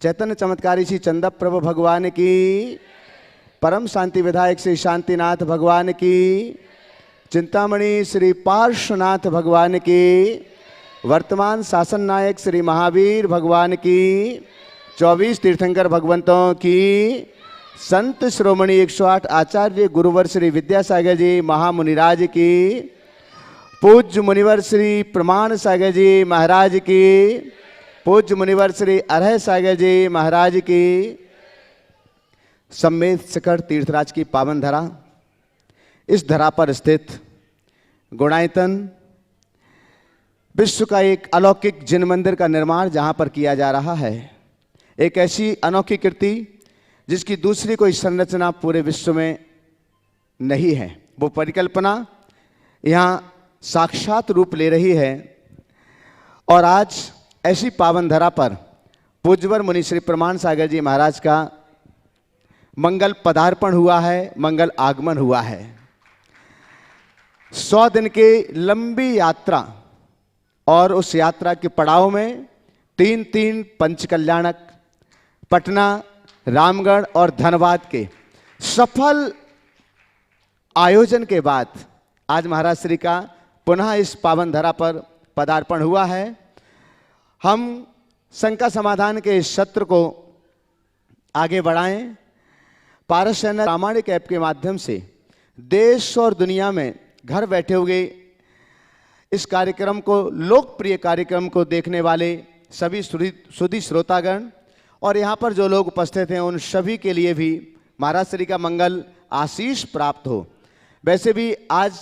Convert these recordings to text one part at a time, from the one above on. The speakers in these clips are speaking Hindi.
चैतन्य चमत्कारी श्री चंदा प्रभु भगवान की, परम शांति विधायक श्री शांतिनाथ भगवान की, चिंतामणि श्री पार्श्वनाथ भगवान की, वर्तमान शासन नायक श्री महावीर भगवान की, 24 तीर्थंकर भगवंतों की, संत श्रोमणी 108 आचार्य गुरुवर श्री विद्यासागर जी महामुनिराज की, पूज्य मुनिवर श्री प्रमाण सागर जी महाराज की, पूज्य मुनिवर श्री अरह सागर जी महाराज की, सम्मेत शिखर तीर्थराज की पावन धरा, इस धरा पर स्थित गुणायतन विश्व का एक अलौकिक जिन मंदिर का निर्माण जहां पर किया जा रहा है। एक ऐसी अनोखी कृति जिसकी दूसरी कोई संरचना पूरे विश्व में नहीं है। वो परिकल्पना यहाँ साक्षात रूप ले रही है। और आज ऐसी पावन धरा पर पूज्यवर मुनि श्री प्रमाण सागर जी महाराज का मंगल पदार्पण हुआ है, मंगल आगमन हुआ है। 100 दिन की लंबी यात्रा और उस यात्रा के पड़ाव में 3 पंचकल्याणक पटना, रामगढ़ और धनबाद के सफल आयोजन के बाद आज महाराज श्री का पुनः इस पावन धरा पर पदार्पण हुआ है। हम शंका समाधान के इस सत्र को आगे बढ़ाएं। पारस चैनल प्रामाणिक ऐप के माध्यम से देश और दुनिया में घर बैठे हुए इस कार्यक्रम को, लोकप्रिय कार्यक्रम को देखने वाले सभी सुधी श्रोतागण और यहाँ पर जो लोग उपस्थित हैं उन सभी के लिए भी महाराज श्री का मंगल आशीष प्राप्त हो। वैसे भी आज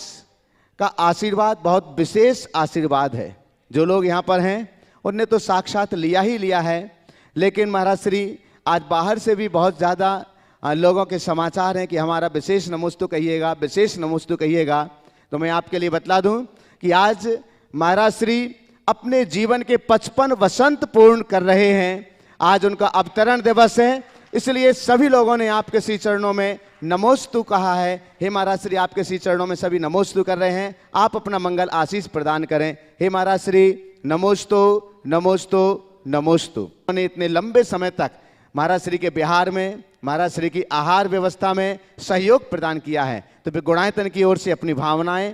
का आशीर्वाद बहुत विशेष आशीर्वाद है। जो लोग यहाँ पर हैं उनने तो साक्षात लिया ही लिया है, लेकिन महाराज श्री आज बाहर से भी बहुत ज़्यादा लोगों के समाचार हैं कि हमारा विशेष नमोस्तु कहिएगा, विशेष नमोस्तु कहिएगा। तो मैं आपके लिए बतला दूं कि आज महाराज श्री अपने जीवन के 55 वसंत पूर्ण कर रहे हैं। आज उनका अवतरण दिवस है, इसलिए सभी लोगों ने आपके श्री चरणों में नमोस्तु कहा है। हे महाराज श्री, आपके श्री चरणों में सभी नमोस्तु कर रहे हैं। आप अपना मंगल आशीष प्रदान करें। हे महाराज श्री, नमोस्तु नमोस्तु नमोस्तु। उन्होंने इतने लंबे समय तक महाराज श्री के बिहार में, महाराज श्री की आहार व्यवस्था में सहयोग प्रदान किया है। तो फिर गुणायतन की ओर से अपनी भावनाएं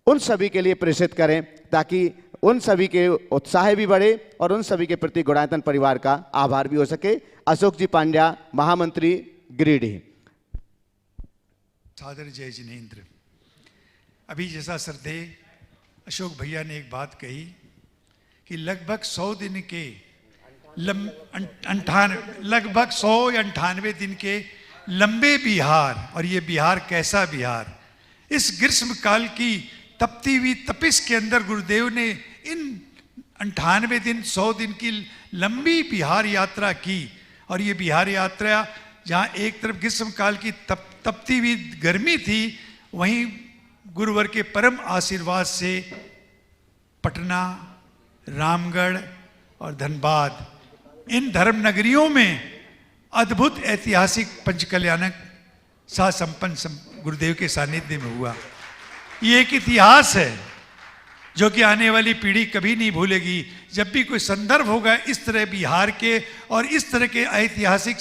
उन सभी के लिए प्रेषित करें ताकि उन सभी के उत्साह भी बढ़े और उन सभी के प्रति गुणायतन परिवार का आभार भी हो सके। अशोक जी पांड्या, महामंत्री, गिरिडीह। सादर जय जिनेन्द्र। अभी जैसा श्रद्धेय अशोक भैया ने एक बात कही कि लगभग 100 दिन के लगभग 100 या 98 दिन के लंबे बिहार, और ये बिहार कैसा बिहार, इस ग्रीष्म काल की तपती हुई तपिश के अंदर गुरुदेव ने इन 98 दिन 100 दिन की लंबी बिहार यात्रा की। और ये बिहार यात्रा जहाँ एक तरफ ग्रीष्म काल की तपती हुई गर्मी थी, वहीं गुरुवर के परम आशीर्वाद से पटना, रामगढ़ और धनबाद, इन धर्म नगरियों में अद्भुत ऐतिहासिक पंचकल्याणक सा संपन्न गुरुदेव के सानिध्य में हुआ। ये एक इतिहास है जो कि आने वाली पीढ़ी कभी नहीं भूलेगी। जब भी कोई संदर्भ होगा इस तरह बिहार के और इस तरह के ऐतिहासिक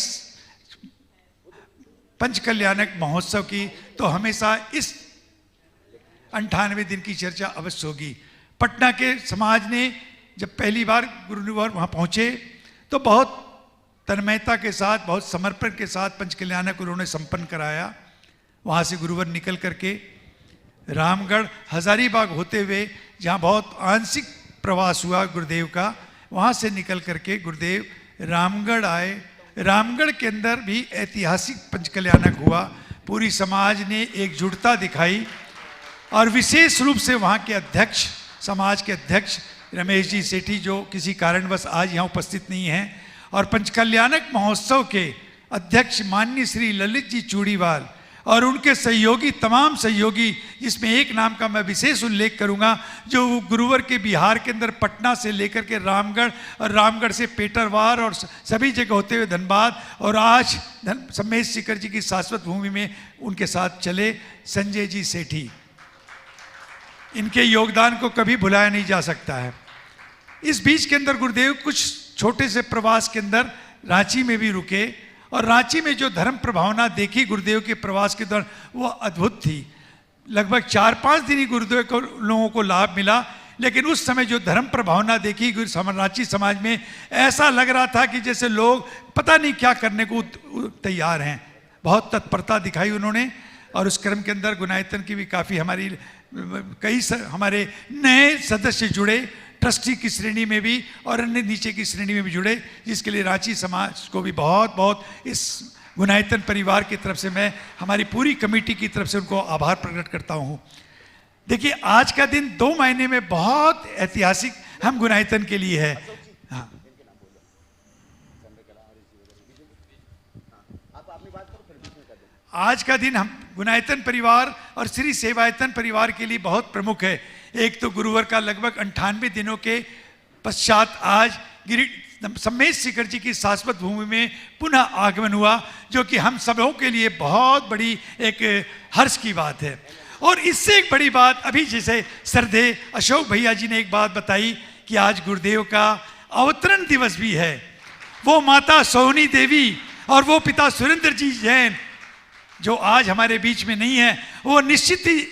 पंचकल्याणक महोत्सव की, तो हमेशा इस 98 दिन की चर्चा अवश्य होगी। पटना के समाज ने जब पहली बार गुरुवर वहाँ पहुँचे तो बहुत तन्मयता के साथ, बहुत समर्पण के साथ पंचकल्याणक उन्होंने संपन्न कराया। वहाँ से गुरुवर निकल करके रामगढ़, हजारीबाग होते हुए जहाँ बहुत आंशिक प्रवास हुआ गुरुदेव का, वहाँ से निकल करके गुरुदेव रामगढ़ आए। रामगढ़ के अंदर भी ऐतिहासिक पंचकल्याणक हुआ। पूरी समाज ने एकजुटता दिखाई और विशेष रूप से वहाँ के अध्यक्ष, समाज के अध्यक्ष रमेश जी सेठी, जो किसी कारणवश आज यहाँ उपस्थित नहीं हैं, और पंचकल्याणक महोत्सव के अध्यक्ष माननीय श्री ललित जी चूड़ीवाल और उनके सहयोगी, तमाम सहयोगी, जिसमें एक नाम का मैं विशेष उल्लेख करूंगा, जो गुरुवर के बिहार के अंदर पटना से लेकर के रामगढ़ और रामगढ़ से पेटरवार और सभी जगह होते हुए धनबाद और आज सम्मेत शिखर जी की शाश्वत भूमि में उनके साथ चले, संजय जी सेठी। इनके योगदान को कभी भुलाया नहीं जा सकता है। इस बीच के अंदर गुरुदेव कुछ छोटे से प्रवास के अंदर रांची में भी रुके और रांची में जो धर्म प्रभावना देखी गुरुदेव के प्रवास के दौरान वो अद्भुत थी। लगभग 4-5 दिन ही गुरुदेव को लोगों को लाभ मिला, लेकिन उस समय जो धर्म प्रभावना देखी रांची समाज में, ऐसा लग रहा था कि जैसे लोग पता नहीं क्या करने को तैयार हैं। बहुत तत्परता दिखाई उन्होंने और उस क्रम के अंदर गुनायतन की भी काफ़ी हमारे नए सदस्य जुड़े, ट्रस्टी की श्रेणी में भी और अन्य नीचे की श्रेणी में भी जुड़े, जिसके लिए रांची समाज को भी बहुत बहुत इस गुनायतन परिवार की तरफ से मैं हमारी पूरी कमेटी की तरफ से उनको आभार प्रकट करता हूँ। देखिए आज का दिन 2 महीने में बहुत ऐतिहासिक हम गुनायतन के लिए है। हाँ, आज का दिन हम गुनायतन परिवार और श्री सेवायतन परिवार के लिए बहुत प्रमुख है। एक तो गुरुवर का लगभग 98 दिनों के पश्चात आज सम्मेश शिखर जी की शाश्वत भूमि में पुनः आगमन हुआ, जो कि हम सबों के लिए बहुत बड़ी एक हर्ष की बात है। और इससे एक बड़ी बात, अभी जैसे श्रद्धे अशोक भैया जी ने एक बात बताई कि आज गुरुदेव का अवतरण दिवस भी है। वो माता सोहनी देवी और वो पिता सुरेंद्र जी जैन जो आज हमारे बीच में नहीं है, वो निश्चित ही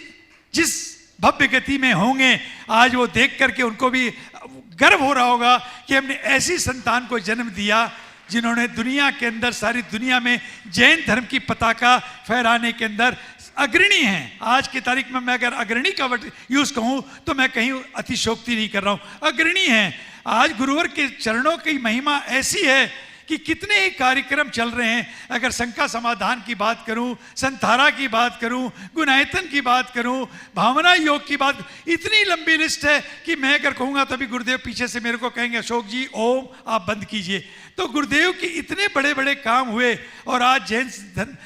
जिस भव्य गति में होंगे, आज वो देख करके उनको भी गर्व हो रहा होगा कि हमने ऐसी संतान को जन्म दिया जिन्होंने दुनिया के अंदर, सारी दुनिया में जैन धर्म की पताका फहराने के अंदर अग्रणी हैं। आज की तारीख में मैं अगर अग्रणी का वर्ड यूज कहूँ तो मैं कहीं अतिशोक्ति नहीं कर रहा हूँ, अग्रणी हैं। आज गुरुवर के चरणों की महिमा ऐसी है कि कितने ही कार्यक्रम चल रहे हैं। अगर शंका समाधान की बात करूं, संधारा की बात करूं, गुनायतन की बात करूं, भावना योग की बात, इतनी लंबी लिस्ट है कि मैं अगर कहूंगा तभी गुरुदेव पीछे से मेरे को कहेंगे अशोक जी ओम आप बंद कीजिए। तो गुरुदेव के इतने बड़े बड़े काम हुए और आज जैन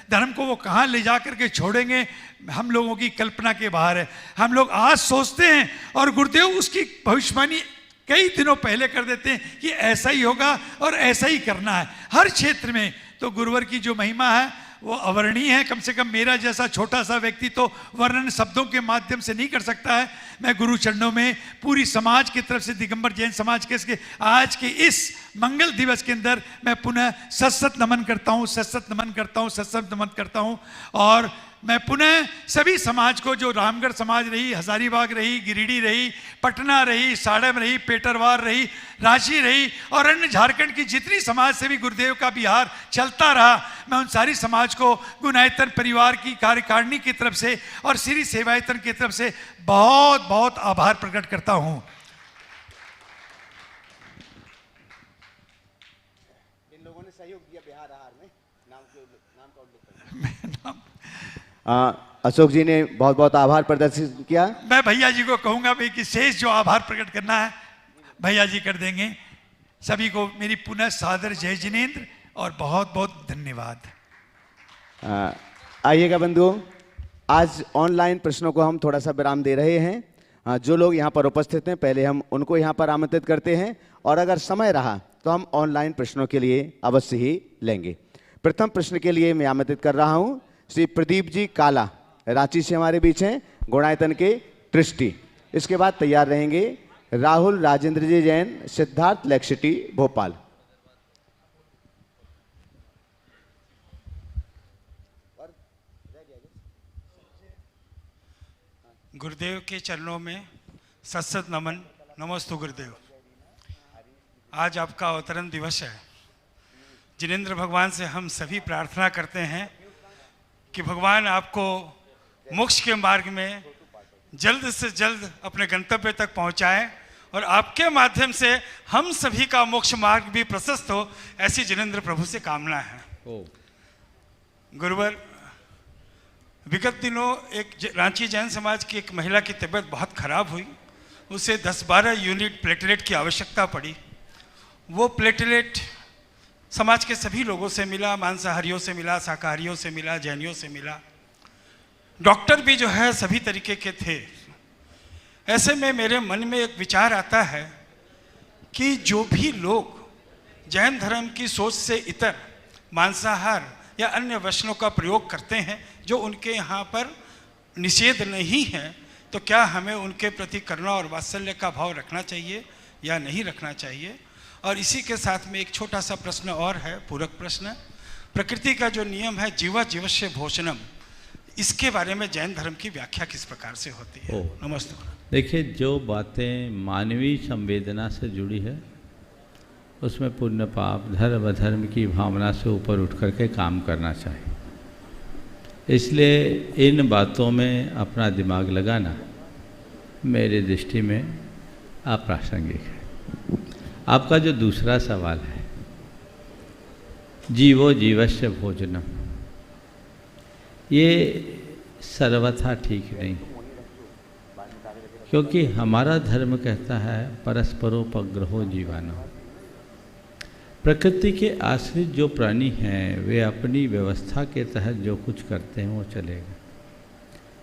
धर्म को वो कहाँ ले जा करके छोड़ेंगे, हम लोगों की कल्पना के बाहर है। हम लोग आज सोचते हैं और गुरुदेव उसकी भविष्यवाणी कई दिनों पहले कर देते हैं कि ऐसा ही होगा और ऐसा ही करना है हर क्षेत्र में। तो गुरुवर की जो महिमा है वो अवर्णीय है। कम से कम मेरा जैसा छोटा सा व्यक्ति तो वर्णन शब्दों के माध्यम से नहीं कर सकता है। मैं गुरु चरणों में पूरी समाज की तरफ से, दिगंबर जैन समाज के आज के इस मंगल दिवस के अंदर मैं पुनः सत नमन करता हूँ, सत नमन करता हूँ, सत नमन करता हूँ। और मैं पुनः सभी समाज को, जो रामगढ़ समाज रही, हजारीबाग रही, गिरिडीह रही, पटना रही, साड़म रही, पेटरवार रही, रांची रही और अन्य झारखंड की जितनी समाज से भी गुरुदेव का विहार चलता रहा, मैं उन सारी समाज को गुनायतन परिवार की कार्यकारिणी की तरफ से और श्री सेवायतन की तरफ से बहुत बहुत आभार प्रकट करता हूँ। इन लोगों ने सहयोग दिया बिहार आहार में, नाम का उल्लेख अशोक जी ने बहुत बहुत आभार प्रदर्शित किया। मैं भैया जी को कहूंगा भाई कि शेष जो आभार प्रकट करना है भैया जी कर देंगे। सभी को मेरी पुनः सादर जय जिनेंद्र और बहुत बहुत धन्यवाद। आइएगा बंधुओं, आज ऑनलाइन प्रश्नों को हम थोड़ा सा विराम दे रहे हैं। जो लोग यहाँ पर उपस्थित हैं पहले हम उनको यहाँ पर आमंत्रित करते हैं और अगर समय रहा तो हम ऑनलाइन प्रश्नों के लिए अवश्य ही लेंगे। प्रथम प्रश्न के लिए मैं आमंत्रित कर रहा हूँ श्री प्रदीप जी काला, रांची से हमारे बीच हैं, गुणायतन के ट्रस्टी। इसके बाद तैयार रहेंगे राहुल राजेंद्र जी जैन, सिद्धार्थ लेक सिटी भोपाल। गुरुदेव के चरणों में सत नमन, नमस्तु गुरुदेव। आज आपका अवतरण दिवस है। जिनेंद्र भगवान से हम सभी प्रार्थना करते हैं कि भगवान आपको मोक्ष के मार्ग में जल्द से जल्द अपने गंतव्य तक पहुंचाएं और आपके माध्यम से हम सभी का मोक्ष मार्ग भी प्रशस्त हो, ऐसी जिनेंद्र प्रभु से कामना है। गुरुवर, विगत दिनों एक रांची जैन समाज की एक महिला की तबीयत बहुत खराब हुई। उसे 10-12 यूनिट प्लेटलेट की आवश्यकता पड़ी। वो प्लेटलेट समाज के सभी लोगों से मिला, मांसाहारियों से मिला, शाकाहारियों से मिला, जैनियों से मिला। डॉक्टर भी जो है सभी तरीके के थे। ऐसे में मेरे मन में एक विचार आता है कि जो भी लोग जैन धर्म की सोच से इतर मांसाहार या अन्य वचनों का प्रयोग करते हैं जो उनके यहाँ पर निषेध नहीं है, तो क्या हमें उनके प्रति करुणा और वात्सल्य का भाव रखना चाहिए या नहीं रखना चाहिए। और इसी के साथ में एक छोटा सा प्रश्न और है, पूरक प्रश्न। प्रकृति का जो नियम है जीवा जीवस्य भोजनम, इसके बारे में जैन धर्म की व्याख्या किस प्रकार से होती है? नमस्ते। देखिए, जो बातें मानवीय संवेदना से जुड़ी है उसमें पुण्य पाप धर्म अधर्म की भावना से ऊपर उठ करके काम करना चाहिए। इसलिए इन बातों में अपना दिमाग लगाना मेरी दृष्टि में अप्रासंगिक है। आपका जो दूसरा सवाल है, जीवो जीवस्य भोजनम, ये सर्वथा ठीक नहीं, क्योंकि हमारा धर्म कहता है परस्परोपग्रहो जीवानो। प्रकृति के आश्रित जो प्राणी हैं वे अपनी व्यवस्था के तहत जो कुछ करते हैं वो चलेगा,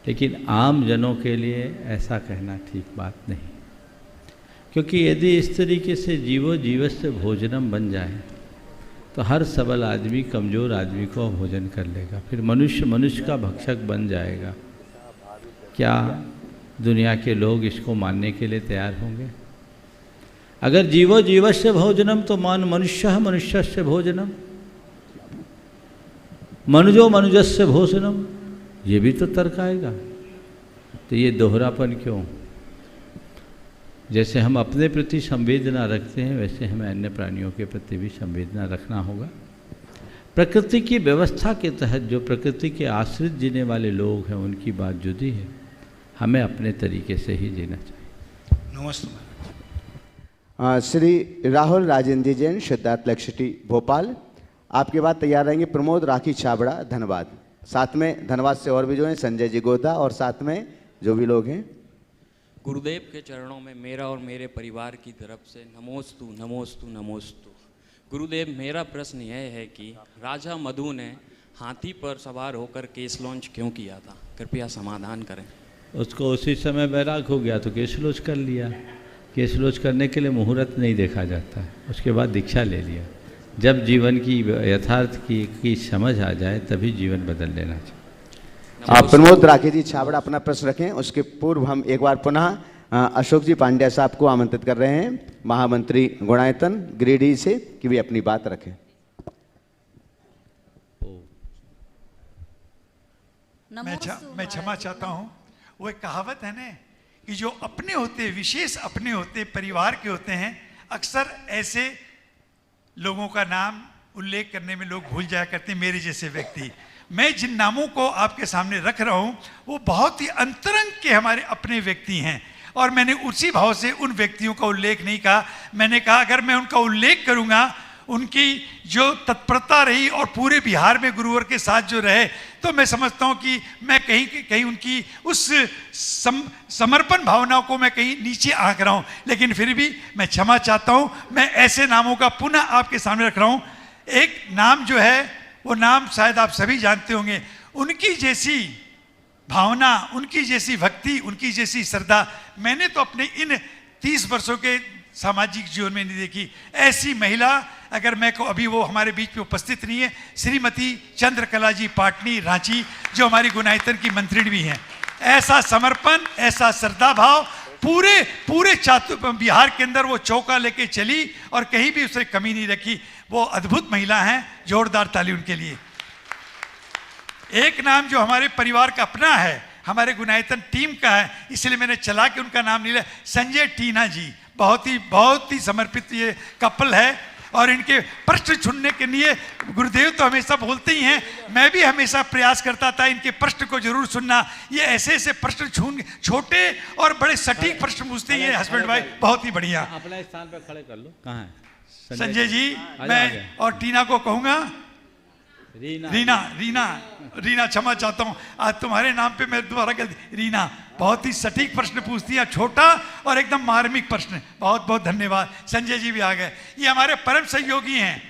लेकिन आम जनों के लिए ऐसा कहना ठीक बात नहीं, क्योंकि यदि इस तरीके से जीवो जीवस्य भोजनम बन जाए तो हर सबल आदमी कमज़ोर आदमी को भोजन कर लेगा, फिर मनुष्य मनुष्य का भक्षक बन जाएगा। क्या दुनिया के लोग इसको मानने के लिए तैयार होंगे? अगर जीवो जीवस्य भोजनम तो मनुष्य मनुष्यस्य भोजनम, मनुजो मनुजस्य भोजनम, ये भी तो तर्क आएगा। तो ये दोहरापन क्यों? जैसे हम अपने प्रति संवेदना रखते हैं वैसे हमें अन्य प्राणियों के प्रति भी संवेदना रखना होगा। प्रकृति की व्यवस्था के तहत जो प्रकृति के आश्रित जीने वाले लोग हैं उनकी बात जुदी है, हमें अपने तरीके से ही जीना चाहिए। नमस्ते। श्री राहुल राजेंद्र जैन, सिद्धार्थ लक्ष्य भोपाल, आपके बाद तैयार रहेंगे प्रमोद राखी छाबड़ा, धन्यवाद। साथ में धन्यवाद से और भी जो हैं संजय जी गोदा और साथ में जो भी लोग हैं। गुरुदेव के चरणों में मेरा और मेरे परिवार की तरफ से नमोस्तु नमोस्तु नमोस्तु। गुरुदेव, मेरा प्रश्न यह है कि राजा मधु ने हाथी पर सवार होकर केस लॉन्च क्यों किया था? कृपया समाधान करें। उसको उसी समय बैराग हो गया तो केस लॉन्च कर लिया। केस लॉन्च करने के लिए मुहूर्त नहीं देखा जाता है, उसके बाद दीक्षा ले लिया। जब जीवन की यथार्थ की समझ आ जाए तभी जीवन बदल लेना चाहिए। आप प्रमोद राखी जी छाबड़ा अपना प्रश्न रखें। उसके पूर्व हम एक बार पुनः अशोक जी पांड्या साहब को आमंत्रित कर रहे हैं, महामंत्री गुणायतन गिरिडीह से, कि वे अपनी बात रखें। मैं क्षमा चाहता हूँ। वो एक कहावत है ना कि जो अपने होते, विशेष अपने होते, परिवार के होते हैं, अक्सर ऐसे लोगों का नाम उल्लेख करने में लोग भूल जाया करते हैं। मेरे जैसे व्यक्ति, मैं जिन नामों को आपके सामने रख रहा हूं वो बहुत ही अंतरंग के हमारे अपने व्यक्ति हैं, और मैंने उसी भाव से उन व्यक्तियों का उल्लेख नहीं कहा। मैंने कहा अगर मैं उनका उल्लेख करूंगा, उनकी जो तत्परता रही और पूरे बिहार में गुरुवर के साथ जो रहे, तो मैं समझता हूं कि मैं कहीं उनकी उस समर्पण भावना को मैं कहीं नीचे आंक रहा हूं। लेकिन फिर भी मैं क्षमा चाहता हूं। मैं ऐसे नामों का पुनः आपके सामने रख रहा हूं। एक नाम जो है वो नाम शायद आप सभी जानते होंगे। उनकी जैसी भावना, उनकी जैसी भक्ति, उनकी जैसी श्रद्धा मैंने तो अपने इन 30 वर्षों के सामाजिक जीवन में नहीं देखी। ऐसी महिला अगर मैं को, अभी वो हमारे बीच में उपस्थित नहीं है, श्रीमती चंद्रकला जी पाटनी रांची, जो हमारी गुणायतन की मंत्री भी हैं। ऐसा समर्पण, ऐसा श्रद्धा भाव पूरे बिहार के अंदर वो चौका लेके चली और कहीं भी उसने कमी नहीं रखी। वो अद्भुत महिला हैं, जोरदार ताली उनके लिए। एक नाम जो हमारे परिवार का अपना है, हमारे गुणायतन टीम का है, इसलिए मैंने चला के उनका नाम नहीं लिया, संजय टीना जी। बहुत ही समर्पित ये कपल है, और इनके प्रश्न चुनने के लिए गुरुदेव तो हमेशा बोलते ही हैं, मैं भी हमेशा प्रयास करता था इनके प्रश्न को जरूर सुनना। ये ऐसे प्रश्न छोटे और बड़े सटीक प्रश्न पूछते हैं हस्बैंड वाइफ, बहुत ही बढ़िया। अपने स्थान पर खड़े कर लो। कहाँ है संजय जी? मैं और टीना को कहूंगा, रीना क्षमा चाहता हूँ, आज तुम्हारे नाम पे मैं दोबारा गलती। रीना बहुत ही सटीक प्रश्न पूछती है, छोटा और एकदम मार्मिक प्रश्न। बहुत बहुत धन्यवाद। संजय जी भी आ गए। ये हमारे परम सहयोगी हैं।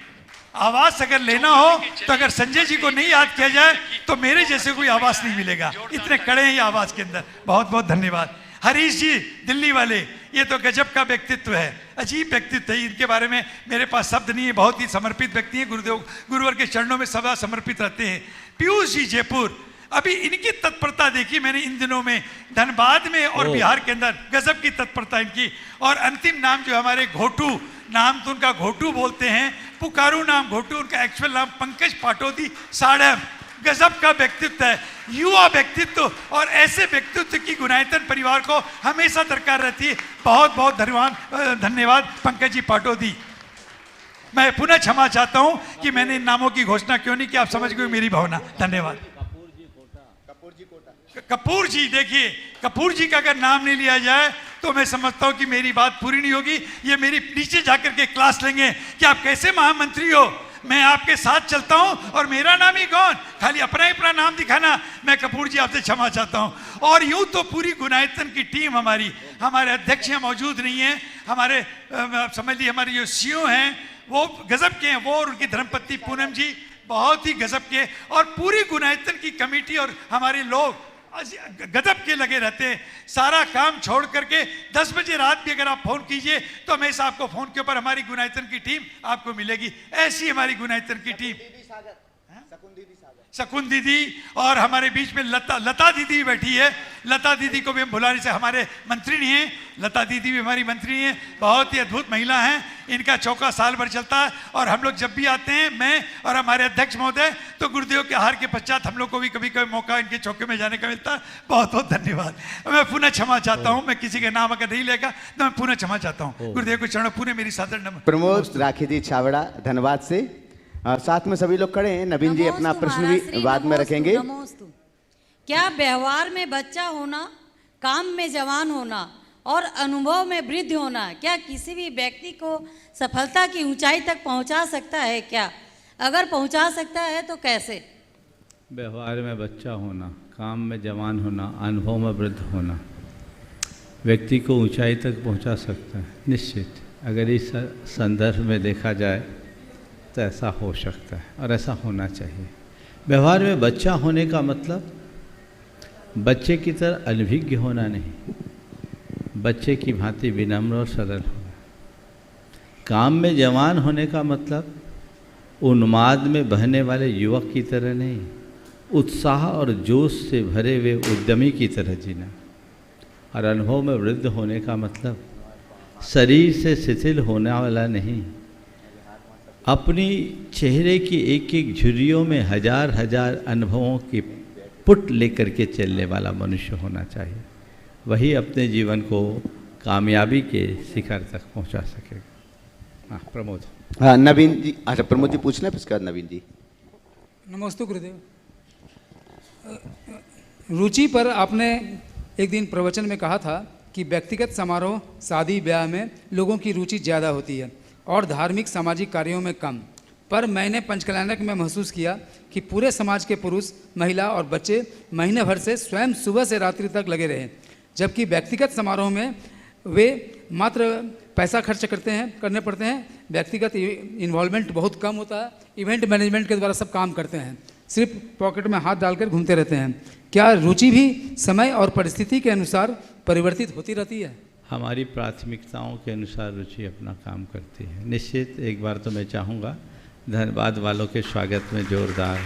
आवास अगर लेना हो तो अगर संजय जी को नहीं याद किया जाए तो मेरे जैसे कोई आवास नहीं मिलेगा, इतने कड़े हैं ये आवाज के अंदर। बहुत बहुत धन्यवाद। हरीश जी दिल्ली वाले, ये तो गजब का व्यक्तित्व है, अजीब व्यक्तित्व है। इनके बारे में मेरे पास शब्द नहीं है। बहुत ही समर्पित व्यक्ति हैं, गुरुवर के चरणों में सदा समर्पित रहते हैं। पीयूष जी जयपुर, अभी इनकी तत्परता देखी मैंने इन दिनों में धनबाद में और बिहार के अंदर, गजब की तत्परता इनकी। और अंतिम नाम जो हमारे घोटू नाम तो उनका घोटू बोलते हैं, पुकारू नाम घोटू, उनका एक्चुअल नाम पंकज पाटोदी साड़म। गजब का व्यक्तित्व है, युवा व्यक्तित्व, और ऐसे व्यक्तित्व की गुनायतन परिवार को हमेशा दरकार रहती है। बहुत बहुत धन्यवाद पंकज जी पाटोदी। मैं पुनः क्षमा चाहता हूं कि मैंने इन नामों की घोषणा क्यों नहीं की, आप समझ गए मेरी भावना। धन्यवाद। कपूर जी, देखिए कपूर जी का अगर नाम नहीं लिया जाए तो मैं समझता हूं कि मेरी बात पूरी नहीं होगी। ये मेरी नीचे जाकर के क्लास लेंगे कि आप कैसे महामंत्री हो, मैं आपके साथ चलता हूं और मेरा नाम ही कौन, खाली अपना नाम दिखाना। मैं कपूर जी आपसे क्षमा चाहता हूं। और यूं तो पूरी गुनायतन की टीम हमारे अध्यक्ष यहाँ मौजूद नहीं है, हमारे समझ लीजिए हमारे जो सीईओ हैं वो गजब के हैं, वो और उनकी धर्मपत्नी पूनम जी बहुत ही गजब के, और पूरी गुनायतन की कमेटी और हमारे लोग गजब के लगे रहते हैं। सारा काम छोड़ करके 10 बजे रात भी अगर आप फोन कीजिए तो हमेशा आपको फोन के ऊपर हमारी गुनायतन की टीम आपको मिलेगी। ऐसी हमारी गुनायतन की टीम। शकुन दीदी और हमारे बीच में लता दीदी बैठी है। लता दीदी को भी हम बुलाने से, हमारे मंत्री नहीं है, लता दीदी भी हमारी मंत्री हैं, बहुत ही अद्भुत महिला हैं। इनका चौका साल भर चलता है और हम लोग जब भी आते हैं, मैं और हमारे अध्यक्ष महोदय, तो गुरुदेव के हार के पश्चात हम लोग को भी कभी कभी मौका इनके चौके में जाने का मिलता है। बहुत बहुत धन्यवाद। मैं पुनः क्षमा चाहता हूँ, मैं किसी का नाम अगर नहीं लेगा तो मैं पुनः क्षमा चाहता हूँ। गुरुदेव को चरणों पुनः मेरी सादर नमन। प्रमोद राखी जी छावड़ा धनबाद से, साथ में सभी लोग खड़े हैं। नवीन जी अपना प्रश्न भी बाद में रखेंगे। क्या व्यवहार में बच्चा होना, काम में जवान होना और अनुभव में वृद्ध होना क्या किसी भी व्यक्ति को सफलता की ऊंचाई तक पहुंचा सकता है? क्या अगर पहुंचा सकता है तो कैसे? व्यवहार में बच्चा होना, काम में जवान होना, अनुभव में वृद्ध होना व्यक्ति को ऊंचाई तक पहुंचा सकता है, निश्चित। अगर इस संदर्भ में देखा जाए तो ऐसा हो सकता है और ऐसा होना चाहिए। व्यवहार में बच्चा होने का मतलब बच्चे की तरह अनभिज्ञ होना नहीं, बच्चे की भांति विनम्र और सरल होना। काम में जवान होने का मतलब उन्माद में बहने वाले युवक की तरह नहीं, उत्साह और जोश से भरे हुए उद्यमी की तरह जीना। और अनुभव में वृद्ध होने का मतलब शरीर से शिथिल होने वाला नहीं, अपनी चेहरे की एक एक झुर्रियों में हजार हजार अनुभवों की पुट लेकर के चलने वाला मनुष्य होना चाहिए। वही अपने जीवन को कामयाबी के शिखर तक पहुंचा सकेगा। हाँ प्रमोद। हाँ नवीन जी, अच्छा प्रमोद जी पूछना है, उसके बाद नवीन जी। नमस्ते गुरुदेव। रुचि पर आपने एक दिन प्रवचन में कहा था कि व्यक्तिगत समारोह, शादी ब्याह में लोगों की रुचि ज़्यादा होती है और धार्मिक सामाजिक कार्यों में कम। पर मैंने पंचकल्याणक में महसूस किया कि पूरे समाज के पुरुष, महिला और बच्चे महीने भर से स्वयं सुबह से रात्रि तक लगे रहे, जबकि व्यक्तिगत समारोह में वे मात्र पैसा खर्च करने पड़ते हैं। व्यक्तिगत इन्वॉल्वमेंट बहुत कम होता है, इवेंट मैनेजमेंट के द्वारा सब काम करते हैं, सिर्फ पॉकेट में हाथ डालकर घूमते रहते हैं। क्या रुचि भी समय और परिस्थिति के अनुसार परिवर्तित होती रहती है? हमारी प्राथमिकताओं के अनुसार रुचि अपना काम करती है, निश्चित। एक बार तो मैं चाहूँगा धनबाद वालों के स्वागत में जोरदार।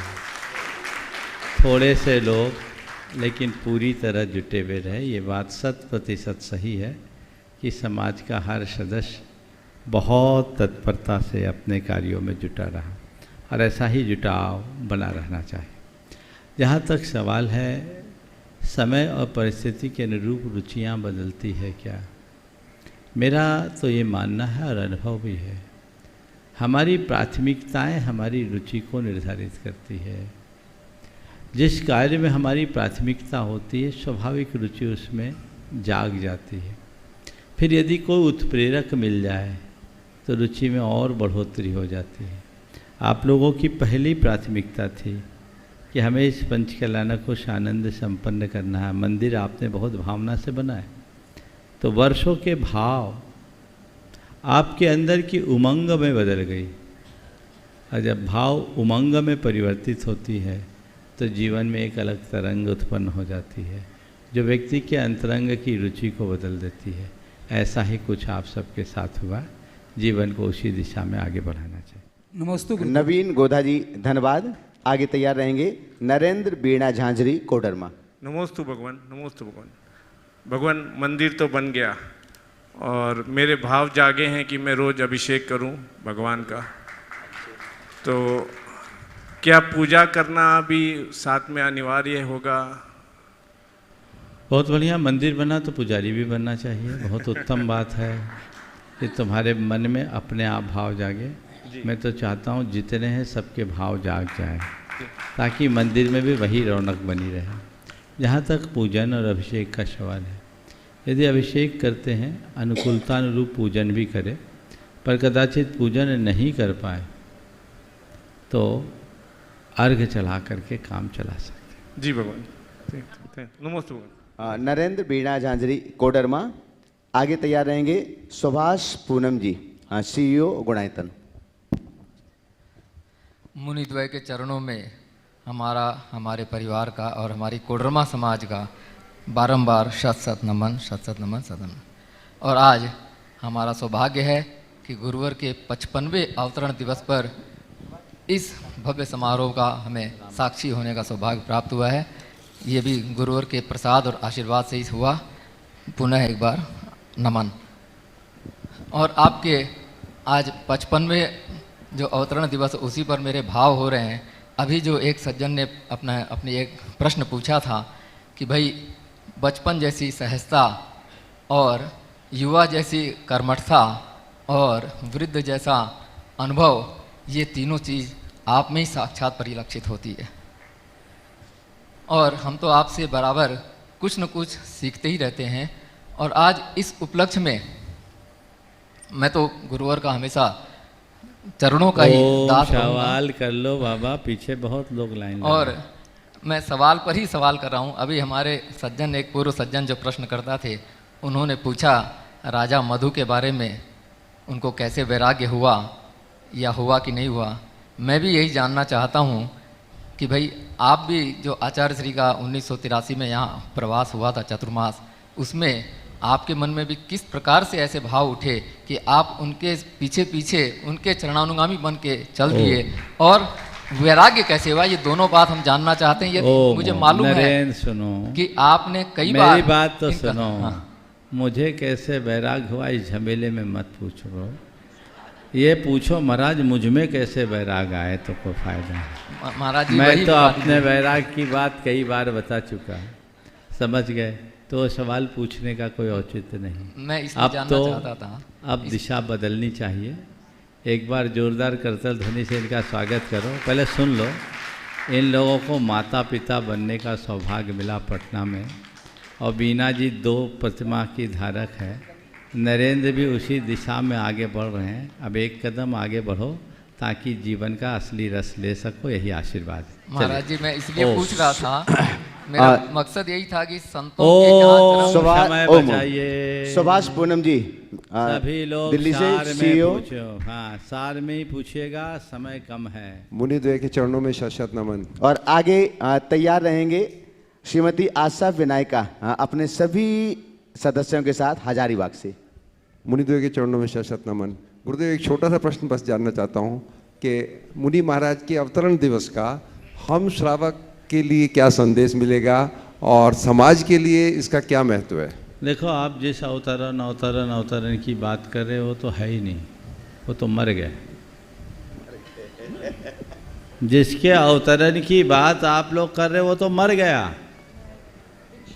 थोड़े से लोग लेकिन पूरी तरह जुटे हुए रहे, ये बात 100% सही है कि समाज का हर सदस्य बहुत तत्परता से अपने कार्यों में जुटा रहा और ऐसा ही जुटाव बना रहना चाहिए। जहाँ तक सवाल है समय और परिस्थिति के अनुरूप रुचियाँ बदलती है क्या, मेरा तो ये मानना है और अनुभव भी है, हमारी प्राथमिकताएं हमारी रुचि को निर्धारित करती है। जिस कार्य में हमारी प्राथमिकता होती है स्वाभाविक रुचि उसमें जाग जाती है। फिर यदि कोई उत्प्रेरक मिल जाए तो रुचि में और बढ़ोतरी हो जाती है। आप लोगों की पहली प्राथमिकता थी कि हमें इस पंचकल्याणक को आनंद संपन्न करना है। मंदिर आपने बहुत भावना से बनाया, तो वर्षों के भाव आपके अंदर की उमंग में बदल गई, और जब भाव उमंग में परिवर्तित होती है तो जीवन में एक अलग तरंग उत्पन्न हो जाती है जो व्यक्ति के अंतरंग की रुचि को बदल देती है। ऐसा ही कुछ आप सबके साथ हुआ, जीवन को उसी दिशा में आगे बढ़ाना चाहिए। नमस्ते। नवीन गोधा जी धन्यवाद, आगे तैयार रहेंगे। नरेंद्र बीणा झांझरी कोडरमा। नमोस्तु भगवान, नमोस्तु भगवान। भगवान मंदिर तो बन गया, और मेरे भाव जागे हैं कि मैं रोज़ अभिषेक करूं भगवान का। तो क्या पूजा करना भी साथ में अनिवार्य होगा? बहुत बढ़िया, मंदिर बना तो पुजारी भी बनना चाहिए, बहुत उत्तम बात है कि तुम्हारे मन में अपने आप भाव जागे। मैं तो चाहता हूँ जितने हैं सबके भाव जाग जाए, ताकि मंदिर में भी वही रौनक बनी रहे। जहाँ तक पूजन और अभिषेक का सवाल है, यदि अभिषेक करते हैं अनुकूलतानुरूप पूजन भी करें, पर कदाचित पूजन नहीं कर पाए तो अर्घ चला करके काम चला सकते हैं। जी भगवान, नमस्ते भगवान। नरेंद्र बीणा झांझरी कोडरमा। आगे तैयार रहेंगे सुभाष पूनम जी, CEO गुणायतन। मुनिद्वय के चरणों में हमारे परिवार का और हमारी कोडरमा समाज का बारंबार शत शत नमन, शत शत नमन सदन। और आज हमारा सौभाग्य है कि गुरुवर के 55वें अवतरण दिवस पर इस भव्य समारोह का हमें साक्षी होने का सौभाग्य प्राप्त हुआ है। ये भी गुरुवर के प्रसाद और आशीर्वाद से ही हुआ। पुनः एक बार नमन। और आपके आज 55वें जो अवतरण दिवस, उसी पर मेरे भाव हो रहे हैं। अभी जो एक सज्जन ने अपनी एक प्रश्न पूछा था कि भाई बचपन जैसी सहजता और युवा जैसी कर्मठता और वृद्ध जैसा अनुभव, ये तीनों चीज़ आप में ही साक्षात परिलक्षित होती है। और हम तो आपसे बराबर कुछ न कुछ सीखते ही रहते हैं। और आज इस उपलक्ष्य में मैं तो गुरुवर का हमेशा चरणों का ही दास सवाल कर लो बाबा, पीछे बहुत लोग लाइन। और मैं सवाल पर ही सवाल कर रहा हूँ। अभी हमारे सज्जन, एक पूर्व सज्जन जो प्रश्न करता थे, उन्होंने पूछा राजा मधु के बारे में, उनको कैसे वैराग्य हुआ या हुआ कि नहीं हुआ। मैं भी यही जानना चाहता हूँ कि भाई आप भी जो आचार्य श्री का 1983 में यहाँ प्रवास हुआ था चतुर्मास, उसमें आपके मन में भी किस प्रकार से ऐसे भाव उठे कि आप उनके पीछे पीछे उनके चरणानुगामी बन के चल दिए, और वैराग्य कैसे हुआ, ये दोनों बात हम जानना चाहते हैं। ये मुझे मालूम है सुनो कि आपने कई बार, मेरी बात तो सुनो। मुझे कैसे वैराग्य हुआ इस झमेले में मत पूछो, ये पूछो महाराज मुझ में कैसे वैराग्य आए तो कोई फायदा नहीं। महाराज जी, मैं तो अपने वैराग्य की बात कई बार बता चुका, समझ गए, तो सवाल पूछने का कोई औचित्य नहीं। मैं इसलिए जानना चाहता था। अब दिशा बदलनी चाहिए। एक बार जोरदार करतल ध्वनि से इनका स्वागत करो। पहले सुन लो, इन लोगों को माता पिता बनने का सौभाग्य मिला पटना में, और बीना जी 2 प्रतिमा की धारक है। नरेंद्र भी उसी दिशा में आगे बढ़ रहे हैं। अब एक कदम आगे बढ़ो ताकि जीवन का असली रस ले सको, यही आशीर्वाद। महाराज जी, मैं इसलिए पूछ रहा था, मेरा मकसद यही था कि संतों के जहाँ समय बचाइए। सुभाष पूनम जी, सभी लोग दिल्ली से CEO। हाँ, सार में ही पूछिएगा, समय कम है। मुनिद्वय के चरणों में शत शत नमन। और आगे तैयार रहेंगे श्रीमती आशा विनायका अपने सभी सदस्यों के साथ हजारीबाग से। मुनिद्वय के चरणों में शत शत नमन। गुरुदेव, एक छोटा सा प्रश्न बस जानना चाहता हूँ कि मुनि महाराज के अवतरण दिवस का हम श्रावक के लिए क्या संदेश मिलेगा और समाज के लिए इसका क्या महत्व है? देखो, आप जिस अवतरण की बात कर रहे हो तो है ही नहीं, वो तो मर गए। जिसके अवतरण की बात आप लोग कर रहे हो वो तो मर गया,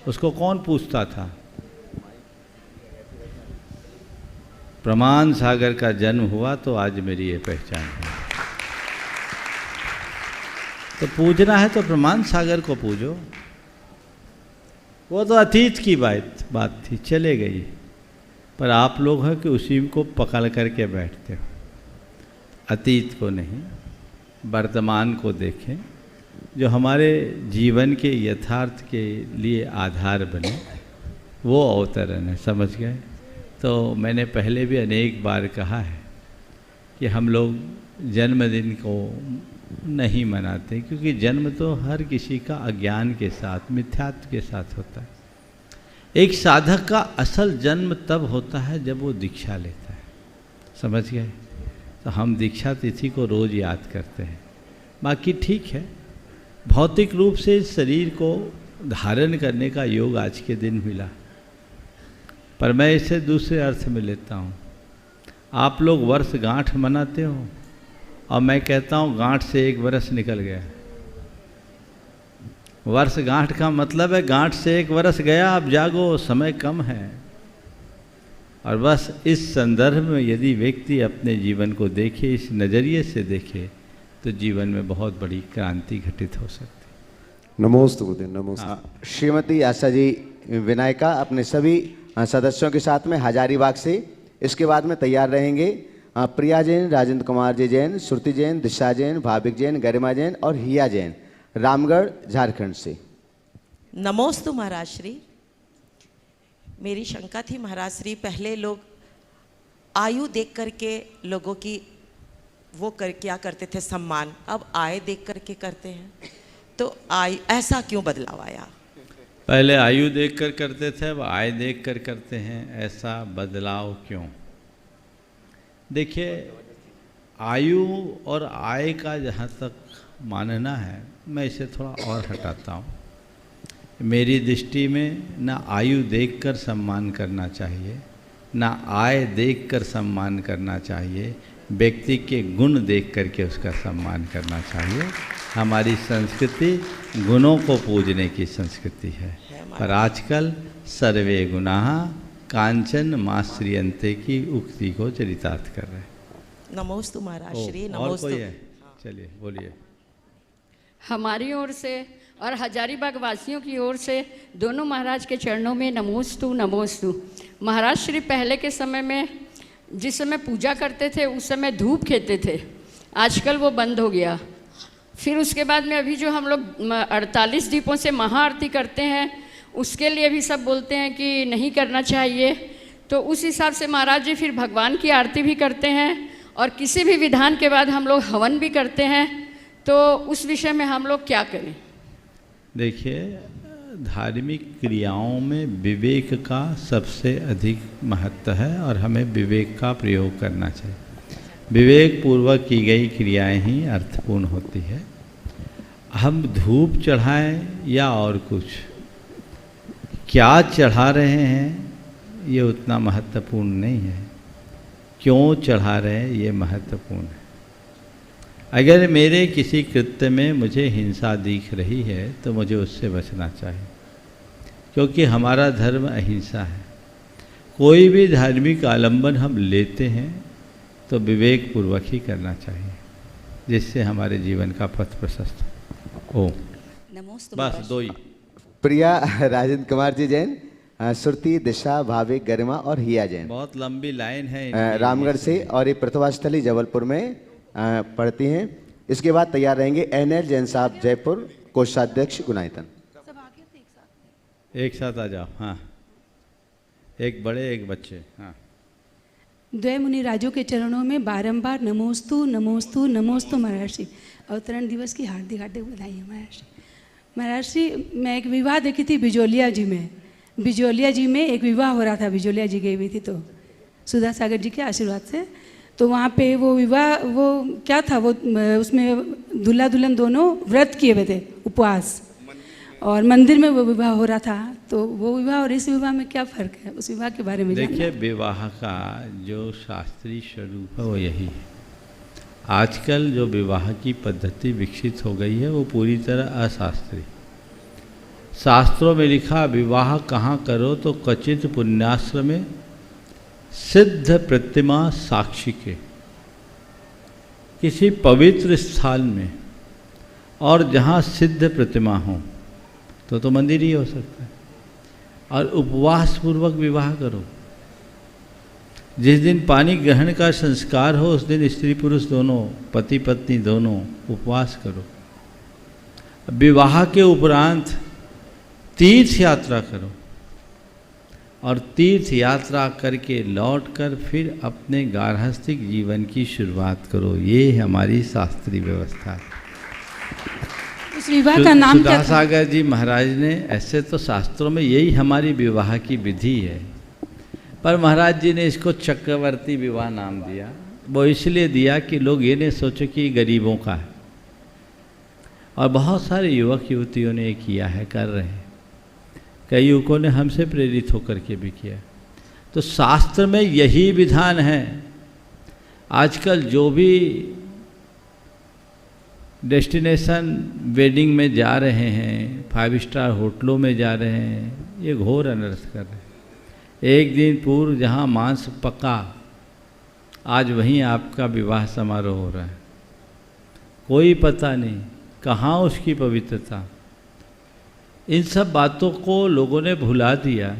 उसको कौन पूछता था? प्रमाण सागर का जन्म हुआ तो आज मेरी ये पहचान है। तो पूजना है तो प्रमाण सागर को पूजो। वो तो अतीत की बात थी, चले गई। पर आप लोग हैं कि उसी को पकड़ करके बैठते हो। अतीत को नहीं, वर्तमान को देखें, जो हमारे जीवन के यथार्थ के लिए आधार बने, वो अवतरण है, समझ गए? तो मैंने पहले भी अनेक बार कहा है कि हम लोग जन्मदिन को नहीं मनाते, क्योंकि जन्म तो हर किसी का अज्ञान के साथ, मिथ्यात्व के साथ होता है। एक साधक का असल जन्म तब होता है जब वो दीक्षा लेता है, समझ गए? तो हम दीक्षा तिथि को रोज़ याद करते हैं। बाकी ठीक है, भौतिक रूप से शरीर को धारण करने का योग आज के दिन मिला, पर मैं इसे दूसरे अर्थ में लेता हूँ। आप लोग वर्षगांठ मनाते हो और मैं कहता हूँ गांठ से 1 वर्ष निकल गया। वर्षगांठ का मतलब है गांठ से 1 वर्ष गया, अब जागो, समय कम है। और बस इस संदर्भ में यदि व्यक्ति अपने जीवन को देखे, इस नज़रिए से देखे, तो जीवन में बहुत बड़ी क्रांति घटित हो सकती। नमोस्तु गुरुदेव, नमोस्तु। श्रीमती आशा जी विनायका अपने सभी सदस्यों के साथ में हजारीबाग से, इसके बाद में तैयार रहेंगे प्रिया जैन, राजेंद्र कुमार जी जैन, श्रुति जैन, दिशा जैन, भाविक जैन, गरिमा जैन और हिया जैन, रामगढ़ झारखंड से। नमोस्तु महाराज श्री। मेरी शंका थी महाराज श्री, पहले लोग आयु देख करके लोगों की वो क्या करते थे सम्मान, अब आय देख करके करते हैं, तो ऐसा क्यों बदलाव आया? पहले आयु देखकर करते थे, अब आय देखकर करते हैं, ऐसा बदलाव क्यों? देखिए, आयु और आय का जहाँ तक मानना है, मैं इसे थोड़ा और हटाता हूँ। मेरी दृष्टि में ना आयु देखकर सम्मान करना चाहिए, ना आय देखकर सम्मान करना चाहिए, व्यक्ति के गुण देख करके उसका सम्मान करना चाहिए। हमारी संस्कृति गुणों को पूजने की संस्कृति है, पर आजकल सर्वे गुणाः कांचन माश्रियन्ते की उक्ति को चरितार्थ कर रहे हैं। नमोस्तु महाराज श्री। और नमोस्तु। कोई है? चलिए बोलिए। हमारी ओर से और हजारीबाग वासियों की ओर से दोनों महाराज के चरणों में नमोस्तु नमोस्तु। महाराज श्री पहले के समय में जिस समय पूजा करते थे उस समय धूप खेते थे, आजकल वो बंद हो गया। फिर उसके बाद में अभी जो हम लोग 48 दीपों से महाआरती करते हैं, उसके लिए भी सब बोलते हैं कि नहीं करना चाहिए। तो उस हिसाब से महाराज जी फिर भगवान की आरती भी करते हैं और किसी भी विधान के बाद हम लोग हवन भी करते हैं। तो उस विषय में हम लोग क्या करें? देखिए, धार्मिक क्रियाओं में विवेक का सबसे अधिक महत्व है और हमें विवेक का प्रयोग करना चाहिए। विवेक पूर्वक की गई क्रियाएं ही अर्थपूर्ण होती है। हम धूप चढ़ाएं या और कुछ, क्या चढ़ा रहे हैं ये उतना महत्वपूर्ण नहीं है, क्यों चढ़ा रहे हैं ये महत्वपूर्ण है। अगर मेरे किसी कृत्य में मुझे हिंसा दिख रही है तो मुझे उससे बचना चाहिए, क्योंकि हमारा धर्म अहिंसा है। कोई भी धार्मिक आलंबन हम लेते हैं तो विवेक पूर्वक ही करना चाहिए, जिससे हमारे जीवन का पथ प्रशस्त हो। बस 2 ही। प्रिया राजेंद्र कुमार जी जैन, श्रुति, दिशा, भाविक, गरिमा और हिया जैन। बहुत लंबी लाइन है रामगढ़ से, और ये प्रतिभा स्थली जबलपुर में पढ़ती हैं। इसके बाद तैयार रहेंगे NL जैन साहब जयपुर, कोषाध्यक्ष गुनायतन। एक साथ आ जाओ। हाँ, एक बड़े एक बच्चे। हाँ। द्वय मुनि राजों के चरणों में बारंबार नमोस्तु नमोस्तु नमोस्तु महाराज श्री। अवतरण दिवस की हार्दिक हार्दिक बधाई है महाराज श्री। महाराज श्री, मैं एक विवाह देखी थी बिजोलिया जी में। बिजोलिया जी में एक विवाह हो रहा था, बिजोलिया जी गई हुई थी तो सुधा सागर जी के आशीर्वाद से। तो वहाँ पे वो विवाह, वो क्या था, वो उसमें दूल्हा दुल्हन दोनों व्रत किए हुए थे, उपवास, और मंदिर में वो विवाह हो रहा था। तो वो विवाह और इस विवाह में क्या फ़र्क है, उस विवाह के बारे में देखिए, विवाह का जो शास्त्रीय स्वरूप है वो यही है। आजकल जो विवाह की पद्धति विकसित हो गई है वो पूरी तरह अशास्त्रीय। शास्त्रों में लिखा विवाह कहाँ करो तो क्वचित पुण्याश्रमे सिद्ध प्रतिमा साक्षी के, किसी पवित्र स्थान में, और जहाँ सिद्ध प्रतिमा हो तो मंदिर ही हो सकता है। और उपवास पूर्वक विवाह करो। जिस दिन पानी ग्रहण का संस्कार हो उस दिन स्त्री पुरुष दोनों, पति पत्नी दोनों उपवास करो। विवाह के उपरांत तीर्थ यात्रा करो, और तीर्थ यात्रा करके लौटकर फिर अपने गार्हस्थ्यिक जीवन की शुरुआत करो। ये हमारी शास्त्रीय व्यवस्था है। उस विवाह का नाम क्या था? सुधा सागर जी महाराज ने, ऐसे तो शास्त्रों में यही हमारी विवाह की विधि है, पर महाराज जी ने इसको चक्रवर्ती विवाह नाम दिया। वो इसलिए दिया कि लोग ये नहीं सोचे कि गरीबों का है। और बहुत सारे युवक युवतियों ने ये किया है, कर रहे हैं। कई युवकों ने हमसे प्रेरित होकर के भी किया। तो शास्त्र में यही विधान है। आजकल जो भी डेस्टिनेशन वेडिंग में जा रहे हैं, 5 स्टार होटलों में जा रहे हैं, ये घोर अनर्थ कर रहे हैं। एक दिन पूर्व जहाँ मांस पका, आज वहीं आपका विवाह समारोह हो रहा है। कोई पता नहीं कहाँ उसकी पवित्रता। इन सब बातों को लोगों ने भुला दिया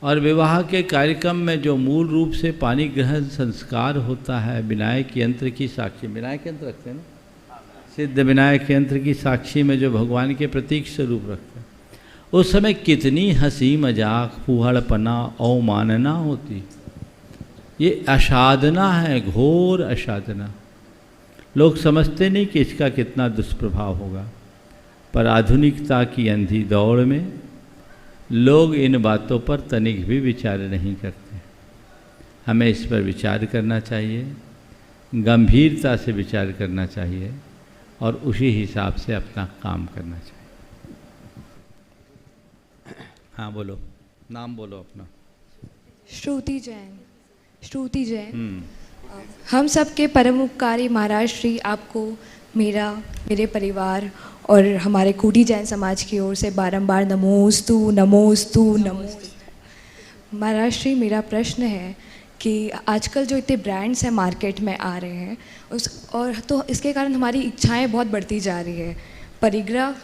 और विवाह के कार्यक्रम में जो मूल रूप से पानी ग्रहण संस्कार होता है, विनायक यंत्र की साक्षी, विनायक यंत्र रखते हैं ना, सिद्ध विनायक यंत्र की साक्षी में जो भगवान के प्रतीक स्वरूप रखते हैं, उस समय कितनी हंसी मजाक, फूहड़पना, अवमानना होती। ये असाधना है, घोर असाधना। लोग समझते नहीं कि इसका कितना दुष्प्रभाव होगा, पर आधुनिकता की अंधी दौड़ में लोग इन बातों पर तनिक भी विचार नहीं करते। हमें इस पर विचार करना चाहिए, गंभीरता से विचार करना चाहिए और उसी हिसाब से अपना काम करना चाहिए। हाँ बोलो, नाम बोलो अपना। श्रुति जैन। श्रुति जैन। हम सबके परम उपकारी महाराज श्री आपको मेरे परिवार और हमारे कोटी जैन समाज की ओर से बारंबार नमोस्तु नमोस्तु नमोस्तु। महाराज श्री, मेरा प्रश्न है कि आजकल जो इतने ब्रांड्स हैं मार्केट में आ रहे हैं तो इसके कारण हमारी इच्छाएं बहुत बढ़ती जा रही है, परिग्रह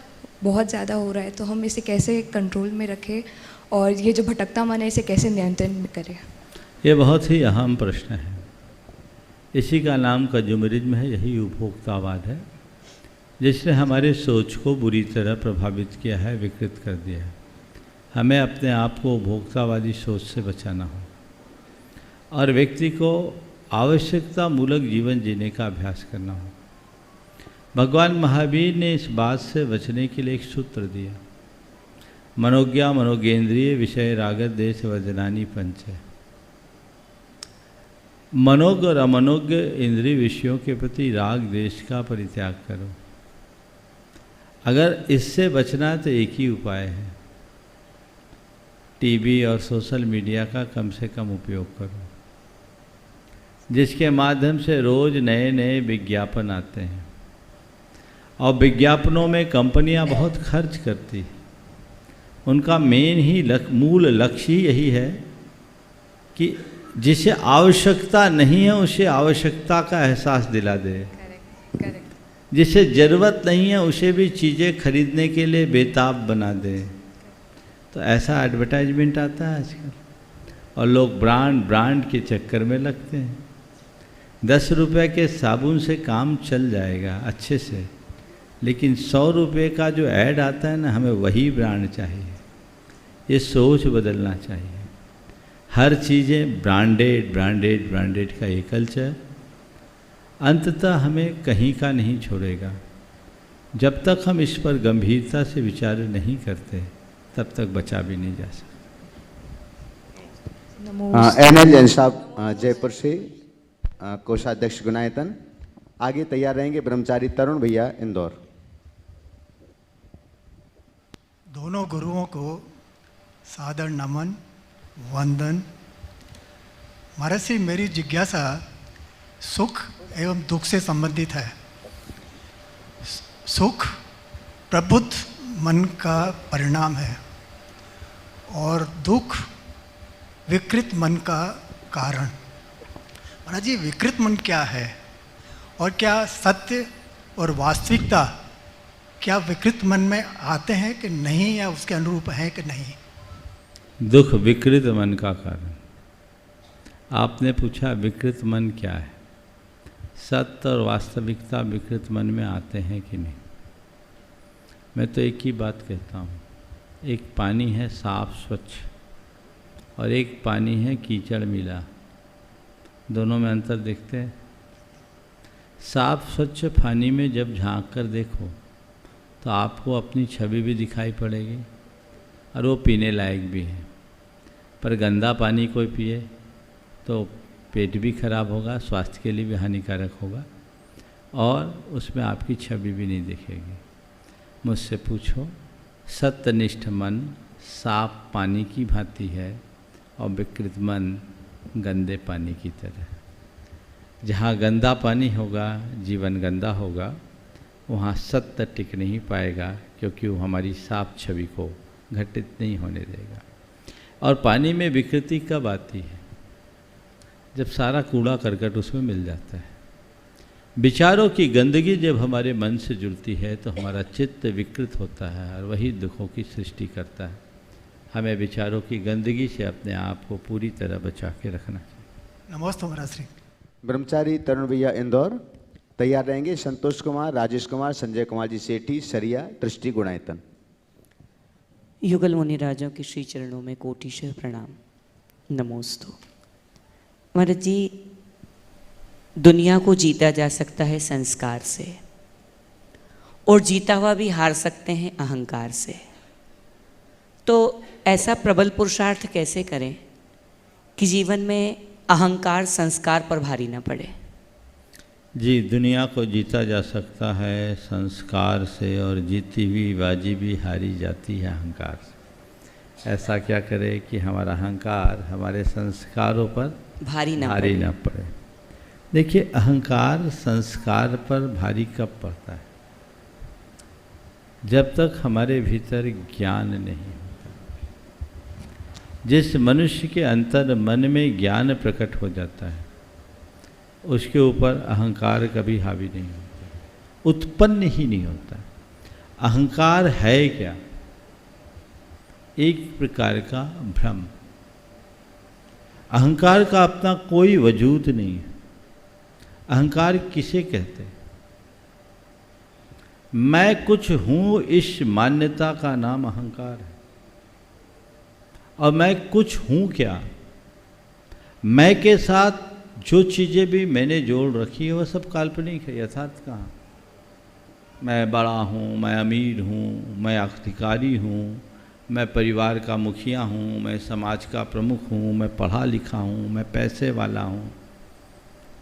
बहुत ज़्यादा हो रहा है, तो हम इसे कैसे कंट्रोल में रखें और ये जो भटकता मन है इसे कैसे नियंत्रण में करें? ये बहुत ही अहम प्रश्न है। इसी का नाम कंज्यूमरिज्म है, यही उपभोक्तावाद है, जिसने हमारे सोच को बुरी तरह प्रभावित किया है, विकृत कर दिया है। हमें अपने आप को उपभोक्तावादी सोच से बचाना हो और व्यक्ति को आवश्यकता मूलक जीवन जीने का अभ्यास करना हो। भगवान महावीर ने इस बात से बचने के लिए एक सूत्र दिया, मनोज्ञा मनोगेंद्रिय विषय रागत देश वर्जनानी पंच है। मनोज्ञ और अमनोज्ञ इंद्रिय विषयों के प्रति राग देश का परित्याग करो। अगर इससे बचना तो एक ही उपाय है, टीवी और सोशल मीडिया का कम से कम उपयोग करो, जिसके माध्यम से रोज़ नए नए विज्ञापन आते हैं और विज्ञापनों में कंपनियां बहुत खर्च करती। उनका मूल लक्ष्य ही यही है कि जिसे आवश्यकता नहीं है उसे आवश्यकता का एहसास दिला दे, जिसे ज़रूरत नहीं है उसे भी चीज़ें खरीदने के लिए बेताब बना दे। तो ऐसा एडवर्टाइजमेंट आता है आजकल और लोग ब्रांड के चक्कर में लगते हैं। 10 रुपये के साबुन से काम चल जाएगा अच्छे से, लेकिन 100 रुपये का जो ऐड आता है ना, हमें वही ब्रांड चाहिए। ये सोच बदलना चाहिए। हर चीज़ें ब्रांडेड का ये कल्चर अंततः हमें कहीं का नहीं छोड़ेगा। जब तक हम इस पर गंभीरता से विचार नहीं करते तब तक बचा भी नहीं जा सकता। NL जैन साहब जयपुर से, कोषाध्यक्ष गुनायतन। आगे तैयार रहेंगे ब्रह्मचारी तरुण भैया इंदौर। दोनों गुरुओं को सादर नमन वंदन। महाराज जी, मेरी जिज्ञासा सुख एवं दुख से संबंधित है। सुख प्रबुद्ध मन का परिणाम है और दुख विकृत मन का कारण। महाराज जी, विकृत मन क्या है और क्या सत्य और वास्तविकता क्या विकृत मन में आते हैं कि नहीं, या उसके अनुरूप हैं कि नहीं? दुख विकृत मन का कारण। आपने पूछा विकृत मन क्या है। सत्य और वास्तविकता विकृत मन में आते हैं कि नहीं। मैं तो एक ही बात कहता हूँ, एक पानी है साफ स्वच्छ और एक पानी है कीचड़ मिला। दोनों में अंतर देखते हैं। साफ स्वच्छ पानी में जब झांक कर देखो तो आपको अपनी छवि भी दिखाई पड़ेगी और वो पीने लायक भी है। पर गंदा पानी कोई पिए तो पेट भी खराब होगा, स्वास्थ्य के लिए भी हानिकारक होगा और उसमें आपकी छवि भी नहीं दिखेगी। मुझसे पूछो, सत्यनिष्ठ मन साफ पानी की भांति है और विकृत मन गंदे पानी की तरह। जहाँ गंदा पानी होगा, जीवन गंदा होगा, वहाँ सत्य टिक नहीं पाएगा, क्योंकि वो हमारी साफ छवि को घटित नहीं होने देगा। और पानी में विकृति कब आती है? जब सारा कूड़ा करकट उसमें मिल जाता है। विचारों की गंदगी जब हमारे मन से जुड़ती है तो हमारा चित्त विकृत होता है और वही दुखों की सृष्टि करता है। हमें विचारों की गंदगी से अपने आप को पूरी तरह बचा के रखना चाहिए। नमस्ते महाराज श्री। ब्रह्मचारी तरुण भैया इंदौर तैयार रहेंगे। संतोष कुमार, राजेश कुमार, संजय कुमार जी सेठी सरिया, दृष्टि गुणायतन। युगल मुनि राजाओं के श्री चरणों में कोटिशः प्रणाम। नमोस्तु। महाराज जी, दुनिया को जीता जा सकता है संस्कार से, और जीता हुआ भी हार सकते हैं अहंकार से। तो ऐसा प्रबल पुरुषार्थ कैसे करें कि जीवन में अहंकार संस्कार पर भारी न पड़े? जी, दुनिया को जीता जा सकता है संस्कार से, और जीती हुई बाजी भी हारी जाती है अहंकार से। ऐसा क्या करें कि हमारा अहंकार हमारे संस्कारों पर भारी न पड़े। देखिए, अहंकार संस्कार पर भारी कब पड़ता है? जब तक हमारे भीतर ज्ञान नहीं होता। जिस मनुष्य के अंतर मन में ज्ञान प्रकट हो जाता है, उसके ऊपर अहंकार कभी हावी नहीं होता, उत्पन्न ही नहीं होता। अहंकार है क्या? एक प्रकार का भ्रम। अहंकार का अपना कोई वजूद नहीं है। अहंकार किसे कहते हैं? मैं कुछ हूँ, इस मान्यता का नाम अहंकार है। और मैं कुछ हूँ क्या? मैं के साथ जो चीज़ें भी मैंने जोड़ रखी है वह सब काल्पनिक है, यथार्थ कहाँ। मैं बड़ा हूँ, मैं अमीर हूँ, मैं अधिकारी हूँ, मैं परिवार का मुखिया हूँ, मैं समाज का प्रमुख हूँ, मैं पढ़ा लिखा हूँ, मैं पैसे वाला हूँ,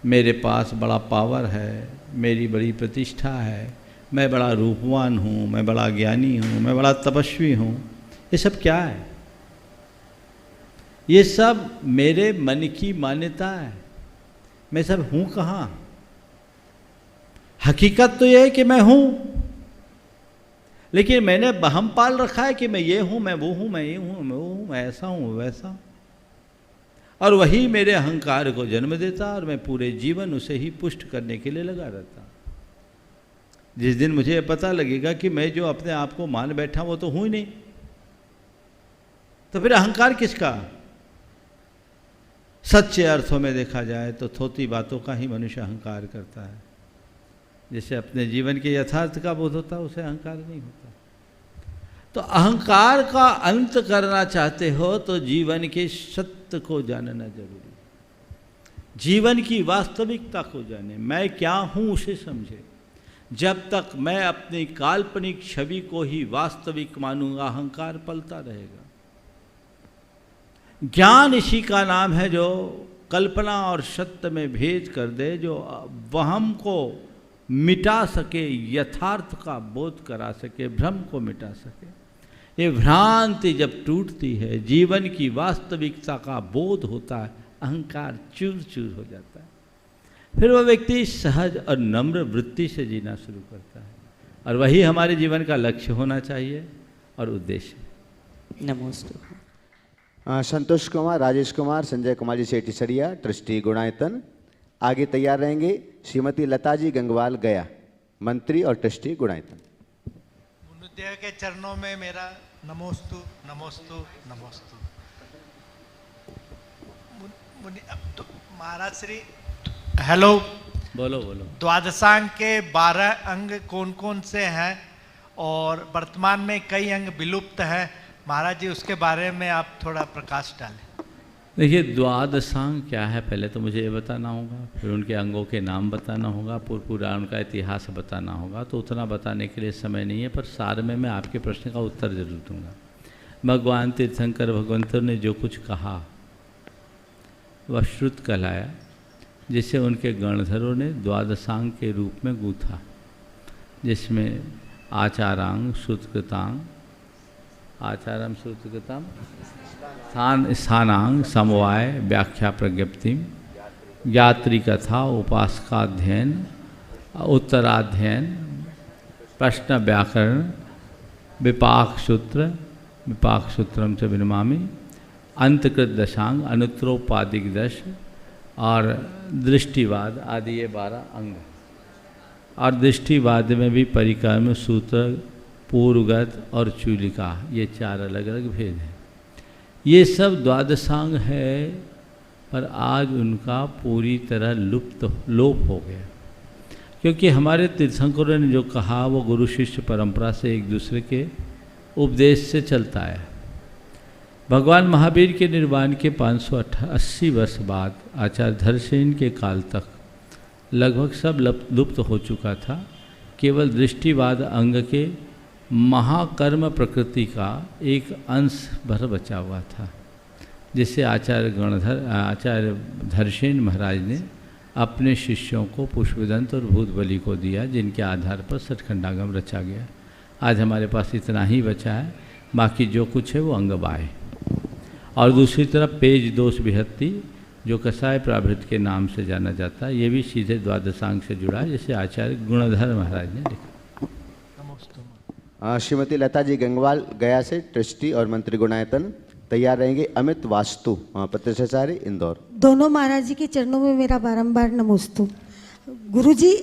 मेरे पास बड़ा पावर है, मेरी बड़ी प्रतिष्ठा है, मैं बड़ा रूपवान हूँ, मैं बड़ा ज्ञानी हूँ, मैं बड़ा तपस्वी हूँ। ये सब क्या है? ये सब मेरे मन की मान्यता है। मैं सब हूँ कहाँ? हकीकत तो यह है कि मैं हूँ, लेकिन मैंने बहम पाल रखा है कि मैं ये हूँ, मैं वो हूँ, मैं ये हूँ, मैं वो हूँ, मैं ऐसा हूँ, वैसा हूँ। और वही मेरे अहंकार को जन्म देता, और मैं पूरे जीवन उसे ही पुष्ट करने के लिए लगा रहता। जिस दिन मुझे पता लगेगा कि मैं जो अपने आप को मान बैठा वो तो हूँ ही नहीं, तो फिर अहंकार किसका? सच्चे अर्थों में देखा जाए तो थोती बातों का ही मनुष्य अहंकार करता है। जैसे अपने जीवन के यथार्थ का बोध होता है, उसे अहंकार नहीं होता। तो अहंकार का अंत करना चाहते हो तो जीवन के सत्य को जानना जरूरी है। जीवन की वास्तविकता को जाने, मैं क्या हूँ उसे समझे। जब तक मैं अपनी काल्पनिक छवि को ही वास्तविक मानूंगा, अहंकार पलता रहेगा। ज्ञान इसी का नाम है जो कल्पना और सत्य में भेद कर दे, जो वहम को मिटा सके, यथार्थ का बोध करा सके, भ्रम को मिटा सके। ये भ्रांति जब टूटती है, जीवन की वास्तविकता का बोध होता है, अहंकार चूर चूर हो जाता है। फिर वह व्यक्ति सहज और नम्र वृत्ति से जीना शुरू करता है, और वही हमारे जीवन का लक्ष्य होना चाहिए और उद्देश्य। नमस्ते। संतोष कुमार, राजेश कुमार, संजय कुमार जी सेठी सरिया, ट्रस्टी गुणायतन। आगे तैयार रहेंगे श्रीमती लता जी गंगवाल गया, मंत्री और ट्रस्टी गुणायतन। मुनिदेव के चरणों में मेरा नमोस्तु नमोस्तु नमोस्तु। महाराज श्री, हेलो। बोलो बोलो। द्वादशांग के 12 अंग कौन कौन से हैं, और वर्तमान में कई अंग विलुप्त हैं? महाराज जी, उसके बारे में आप थोड़ा प्रकाश डालें। देखिए, द्वादशांग क्या है पहले तो मुझे ये बताना होगा, फिर उनके अंगों के नाम बताना होगा, पूरा उनका इतिहास बताना होगा। तो उतना बताने के लिए समय नहीं है, पर सार में मैं आपके प्रश्न का उत्तर जरूर दूंगा। भगवान तीर्थंकर भगवंतों ने जो कुछ कहा वह श्रुत कहलाया, जिसे उनके गणधरों ने द्वादशांग के रूप में गूथा, जिसमें आचारांग, श्रुतकृतांग, आचारम सूत्रगतम स्थानांग समवाय व्याख्या प्रज्ञप्तिम यात्री कथा उपासकाध्ययन उत्तराध्ययन प्रश्न व्याकरण विपाक सूत्रम च विनमामि अंतकृत दशांग अनुत्तरोपादिक दश और दृष्टिवाद आदि ये 12 अंग। और दृष्टिवाद में भी परिक्रम सूत्र पूर्वगत और चूलिका ये 4 अलग अलग भेद हैं। ये सब द्वादशांग है, पर आज उनका पूरी तरह लोप हो गया, क्योंकि हमारे तीर्थंकरों ने जो कहा वो गुरु शिष्य परंपरा से एक दूसरे के उपदेश से चलता है। भगवान महावीर के निर्वाण के 580 वर्ष बाद आचार्य धर्मसेन के काल तक लगभग सब लुप्त हो चुका था। केवल दृष्टिवाद अंग के महाकर्म प्रकृति का एक अंश भर बचा हुआ था, जिसे आचार्य धर्मसेन महाराज ने अपने शिष्यों को पुष्पदंत और भूत बलि को दिया, जिनके आधार पर सठखंडागम रचा गया। आज हमारे पास इतना ही बचा है, बाकी जो कुछ है वो अंगबाय। और दूसरी तरफ पेज दोष विहत्ति जो कसाय प्राभृत के नाम से जाना जाता है, ये भी सीधे द्वादशांग से जुड़ा है, जिसे आचार्य गुणधर महाराज ने लिखा। श्रीमती लता जी गंगवाल गया से ट्रस्टी और मंत्री गुणायतन तैयार रहेंगे। अमित वास्तु प्रतिष्ठाचार्य इंदौर। दोनों महाराज जी के चरणों में मेरा बारंबार नमोस्तु। गुरुजी,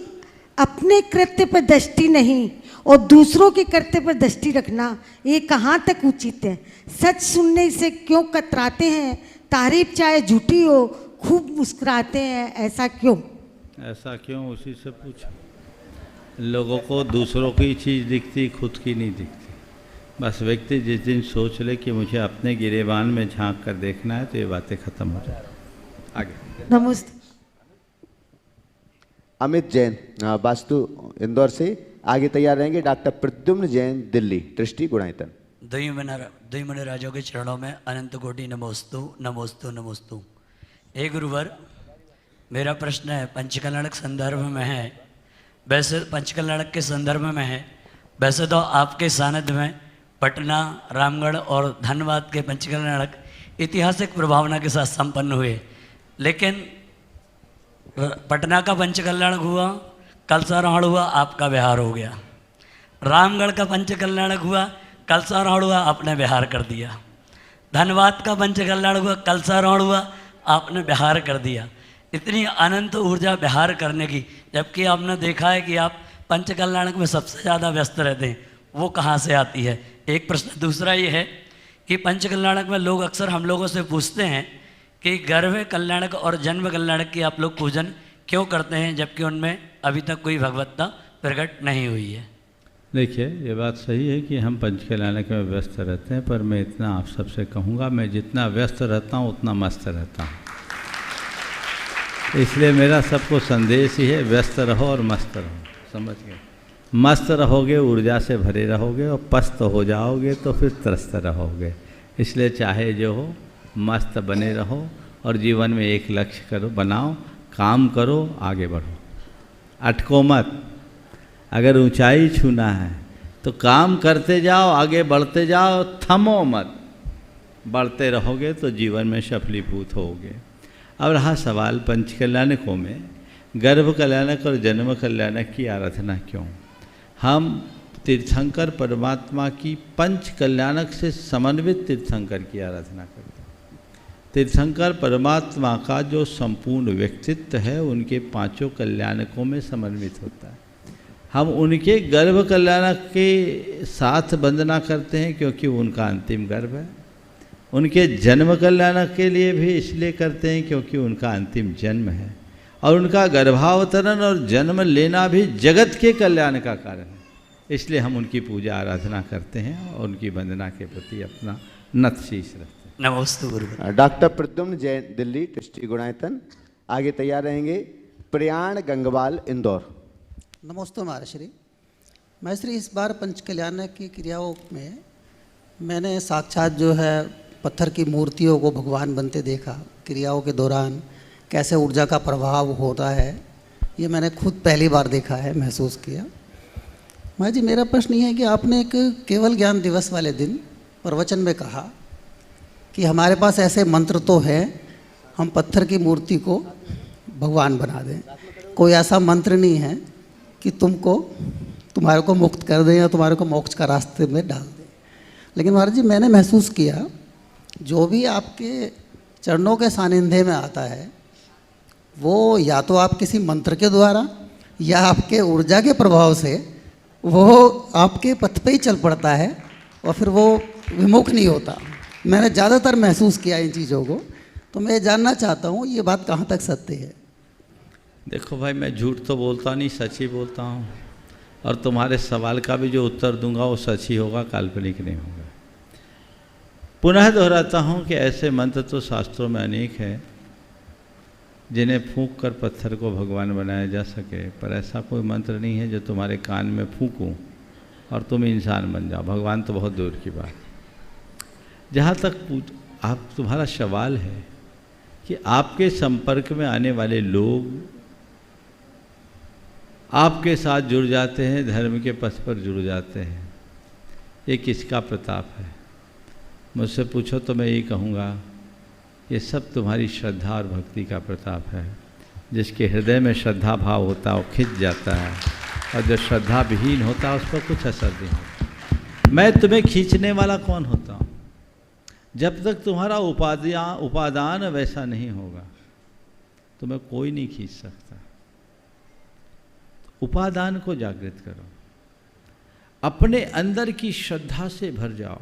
अपने कृत्य पर दृष्टि नहीं और दूसरों के कृत्य पर दृष्टि रखना, ये कहाँ तक उचित है? सच सुनने से क्यों कतराते हैं? तारीफ चाहे झूठी हो खूब मुस्कुराते हैं, ऐसा क्यों? ऐसा क्यों, उसी से पूछो। लोगों को दूसरों की चीज़ दिखती, खुद की नहीं दिखती। बस व्यक्ति जिस दिन सोच ले कि मुझे अपने गिरेबान में झांक कर देखना है, तो ये बातें खत्म हो जाए। आगे। नमस्ते। अमित जैन वास्तु इंदौर से आगे तैयार रहेंगे। Doctor Pradyumna Jain Delhi trustee Gunayatan. द्विमणि राजों के चरणों में अनंत कोटि नमोस्तु नमोस्तु नमोस्तु। हे गुरुवर, मेरा प्रश्न है पंचकल्याणक संदर्भ में है। वैसे पंचकल्याणक के संदर्भ में है, वैसे तो आपके सानिध्य में पटना, रामगढ़ और धनबाद के पंचकल्याणक ऐतिहासिक प्रभावना के साथ संपन्न हुए, लेकिन पटना का पंचकल्याणक हुआ, कलसारहाड़ हुआ, आपका बिहार हो गया। रामगढ़ का पंचकल्याणक हुआ, कलसारहाड़ हुआ, आपने बिहार कर दिया। धनबाद का पंचकल्याणक हुआ, कलसारहाड़ हुआ, आपने बिहार कर दिया। इतनी अनंत ऊर्जा बिहार करने की, जबकि आपने देखा है कि आप पंचकल्याणक में सबसे ज़्यादा व्यस्त रहते हैं, वो कहाँ से आती है? एक प्रश्न। दूसरा ये है कि पंचकल्याणक में लोग अक्सर हम लोगों से पूछते हैं कि गर्भ कल्याणक और जन्म कल्याणक की आप लोग पूजन क्यों करते हैं, जबकि उनमें अभी तक कोई भगवत्ता प्रकट नहीं हुई है? देखिए, ये बात सही है कि हम पंचकल्याणक में व्यस्त रहते हैं, पर मैं इतना आप सबसे कहूँगा, मैं जितना व्यस्त रहता हूँ उतना मस्त रहता हूँ। इसलिए मेरा सबको संदेश ही है, व्यस्त रहो और मस्त रहो। समझ गए? मस्त रहोगे, ऊर्जा से भरे रहोगे, और पस्त हो जाओगे तो फिर त्रस्त रहोगे। इसलिए चाहे जो हो, मस्त बने रहो और जीवन में एक लक्ष्य करो, बनाओ, काम करो, आगे बढ़ो, अटको मत। अगर ऊंचाई छूना है तो काम करते जाओ, आगे बढ़ते जाओ, थमो मत। बढ़ते रहोगे तो जीवन में सफलीभूत होगे। अब रहा सवाल पंचकल्याणकों में गर्भ कल्याणक और जन्म कल्याणक की आराधना क्यों? हम तीर्थंकर परमात्मा की पंच कल्याणक से समन्वित तीर्थंकर की आराधना करते हैं। तीर्थंकर परमात्मा का जो संपूर्ण व्यक्तित्व है उनके पांचों कल्याणकों में समन्वित होता है। हम उनके गर्भ कल्याणक के साथ वंदना करते हैं क्योंकि उनका अंतिम गर्भ है। उनके जन्म कल्याणक के लिए भी इसलिए करते हैं क्योंकि उनका अंतिम जन्म है, और उनका गर्भावतरण और जन्म लेना भी जगत के कल्याण का कारण है। इसलिए हम उनकी पूजा आराधना करते हैं और उनकी वंदना के प्रति अपना नत शीश रखते हैं। नमस्ते गुरु। डॉक्टर प्रद्युम्न जैन दिल्ली ट्रस्टी गुणायतन आगे तैयार रहेंगे। प्रयाण गंगवाल इंदौर। नमस्ते महाराज। मैं श्री इस बार पंचकल्याण की क्रियाओं में मैंने साक्षात जो है पत्थर की मूर्तियों को भगवान बनते देखा। क्रियाओं के दौरान कैसे ऊर्जा का प्रभाव होता है, ये मैंने खुद पहली बार देखा है, महसूस किया। महाराज जी, मेरा प्रश्न ये है कि आपने एक केवल ज्ञान दिवस वाले दिन प्रवचन में कहा कि हमारे पास ऐसे मंत्र तो है, हम पत्थर की मूर्ति को भगवान बना दें। कोई ऐसा मंत्र नहीं है कि तुम्हारे को मुक्त कर दें या तुम्हारे को मोक्ष का रास्ते में डाल दें। लेकिन महाराज जी, मैंने महसूस किया जो भी आपके चरणों के सानिध्य में आता है वो या तो आप किसी मंत्र के द्वारा या आपके ऊर्जा के प्रभाव से वो आपके पथ पे ही चल पड़ता है और फिर वो विमुख नहीं होता। मैंने ज़्यादातर महसूस किया इन चीज़ों को, तो मैं जानना चाहता हूँ ये बात कहाँ तक सत्य है। देखो भाई, मैं झूठ तो बोलता नहीं, सच ही बोलता हूँ। और तुम्हारे सवाल का भी जो उत्तर दूंगा वो सच ही होगा, काल्पनिक नहीं होगा। पुनः दोहराता हूँ कि ऐसे मंत्र तो शास्त्रों में अनेक हैं जिन्हें फूंक कर पत्थर को भगवान बनाया जा सके, पर ऐसा कोई मंत्र नहीं है जो तुम्हारे कान में फूंकूं और तुम इंसान बन जाओ। भगवान तो बहुत दूर की बात। जहाँ तक तुम्हारा सवाल है कि आपके संपर्क में आने वाले लोग आपके साथ जुड़ जाते हैं, धर्म के पथ पर जुड़ जाते हैं, ये किसका प्रताप है? मुझसे पूछो तो मैं यही कहूँगा, ये सब तुम्हारी श्रद्धा और भक्ति का प्रताप है। जिसके हृदय में श्रद्धा भाव होता है वो खिंच जाता है, और जो श्रद्धा विहीन होता है उस पर कुछ असर नहीं होता। मैं तुम्हें खींचने वाला कौन होता हूँ? जब तक तुम्हारा उपादान वैसा नहीं होगा तुम्हें कोई नहीं खींच सकता। उपादान को जागृत करो, अपने अंदर की श्रद्धा से भर जाओ।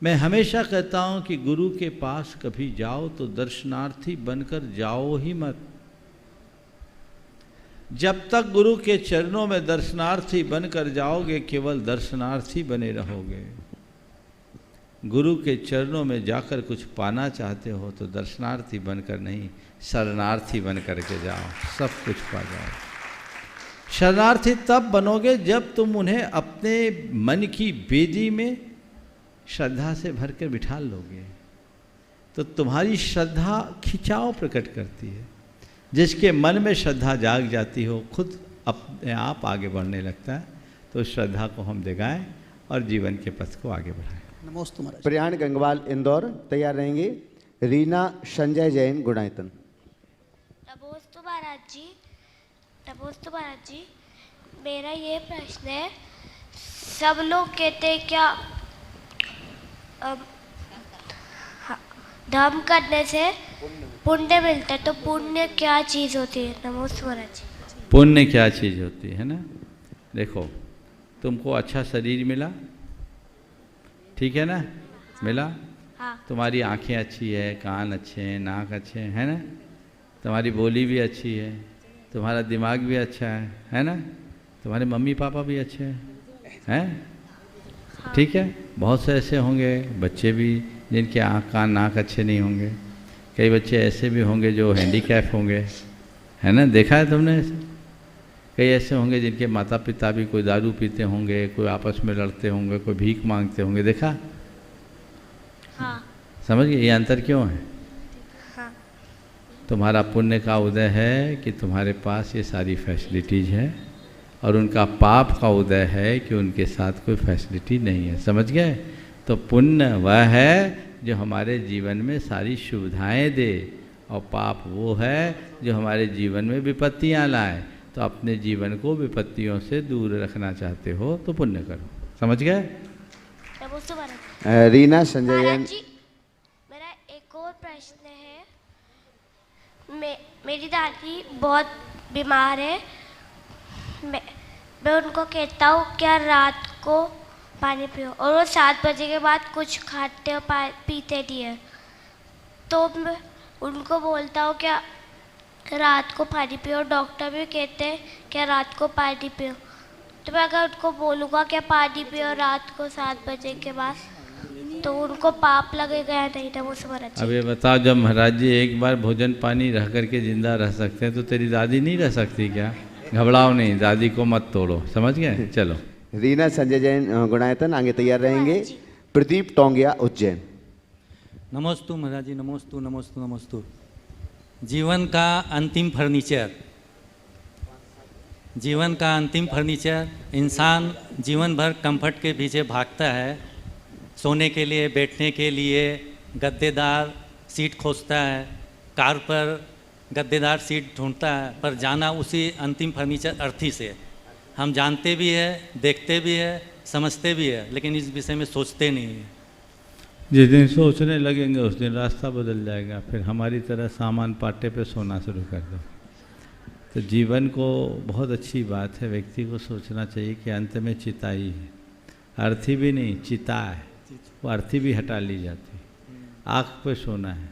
मैं हमेशा कहता हूं कि गुरु के पास कभी जाओ तो दर्शनार्थी बनकर जाओ ही मत। जब तक गुरु के चरणों में दर्शनार्थी बनकर जाओगे केवल दर्शनार्थी बने रहोगे। गुरु के चरणों में जाकर कुछ पाना चाहते हो तो दर्शनार्थी बनकर नहीं, शरणार्थी बन करके जाओ, सब कुछ पा जाओ। शरणार्थी तब बनोगे जब तुम उन्हें अपने मन की बेदी में श्रद्धा से भर कर बिठा लोगे। तो तुम्हारी श्रद्धा खिंचाव प्रकट करती है। जिसके मन में श्रद्धा जाग जाती हो खुद अपने आप आगे बढ़ने लगता है। तो उस श्रद्धा को हम जगाएं और जीवन के पथ को आगे बढ़ाएं। नमोस्तु महाराज। प्रयाण गंगवाल इंदौर तैयार रहेंगे। रीना संजय जैन गुणायतन। नमोस्तु महाराज जी, नमोस्तु महाराज जी। मेरा ये प्रश्न है, सब लोग कहते हैं क्या धर्म करने से पुण्य मिलता है, तो पुण्य क्या चीज़ होती है? नमोस्तु महाराज जी। पुण्य क्या चीज़ होती है ना? देखो, तुमको अच्छा शरीर मिला, ठीक है ना, मिला। हाँ। तुम्हारी आंखें अच्छी है, कान अच्छे हैं, नाक अच्छे हैं, है ना? तुम्हारी बोली भी अच्छी है, तुम्हारा दिमाग भी अच्छा है ना? तुम्हारे मम्मी पापा भी अच्छे हैं, ठीक है। बहुत से ऐसे होंगे बच्चे भी जिनके आँख कान नाक अच्छे नहीं होंगे। कई बच्चे ऐसे भी होंगे जो हैंडीकैप होंगे, है ना? देखा है तुमने ऐसे? कई ऐसे होंगे जिनके माता पिता भी कोई दारू पीते होंगे, कोई आपस में लड़ते होंगे, कोई भीख मांगते होंगे, देखा? हाँ। समझ गए ये अंतर क्यों है? हाँ। तुम्हारा पुण्य का उदय है कि तुम्हारे पास ये सारी फैसिलिटीज़ है, और उनका पाप का उदय है कि उनके साथ कोई फैसिलिटी नहीं है। समझ गए? तो पुण्य वह है जो हमारे जीवन में सारी सुविधाएं दे, और पाप वो है जो हमारे जीवन में विपत्तियां लाए। तो अपने जीवन को विपत्तियों से दूर रखना चाहते हो तो पुण्य करो। समझ गए? रीना संजय जैन। जी, मेरा एक और प्रश्न है। मेरी दादी बहुत बीमार है। मैं उनको कहता हूँ क्या रात को पानी पियो, और वो 7 बजे के बाद कुछ खाते और पीते नहीं है। तो मैं उनको बोलता हूँ क्या रात को पानी पियो, डॉक्टर भी कहते हैं क्या रात को पानी पियो। तो मैं अगर उनको बोलूँगा क्या पानी पियो रात को 7 बजे के बाद, तो उनको पाप लगेगा या नहीं? वो समझ। अब ये बताओ, जब महाराज जी एक बार भोजन पानी रह करके जिंदा रह सकते हैं तो तेरी दादी नहीं रह सकती क्या? घबराओ नहीं, दादी को मत तोड़ो। समझ गए? चलो। रीना संजय जैन गुणायतन आगे तैयार रहेंगे। प्रदीप टोंगिया उज्जैन। नमोस्तु महाराज जी, नमोस्तु नमोस्तु नमोस्तु। जीवन का अंतिम फर्नीचर, जीवन का अंतिम फर्नीचर। इंसान जीवन भर कंफर्ट के पीछे भागता है, सोने के लिए, बैठने के लिए गद्देदार सीट खोजता है, कार पर गद्देदार सीट ढूंढता है, पर जाना उसी अंतिम फर्नीचर अर्थी से। हम जानते भी है, देखते भी है, समझते भी है, लेकिन इस विषय में सोचते नहीं है। जिस दिन सोचने लगेंगे उस दिन रास्ता बदल जाएगा, फिर हमारी तरह सामान पाटे पे सोना शुरू कर दो। तो जीवन को बहुत अच्छी बात है, व्यक्ति को सोचना चाहिए कि अंत में चिता ही है, अर्थी भी नहीं, चिता है। वो अर्थी भी हटा ली जाती, आँख पे सोना है।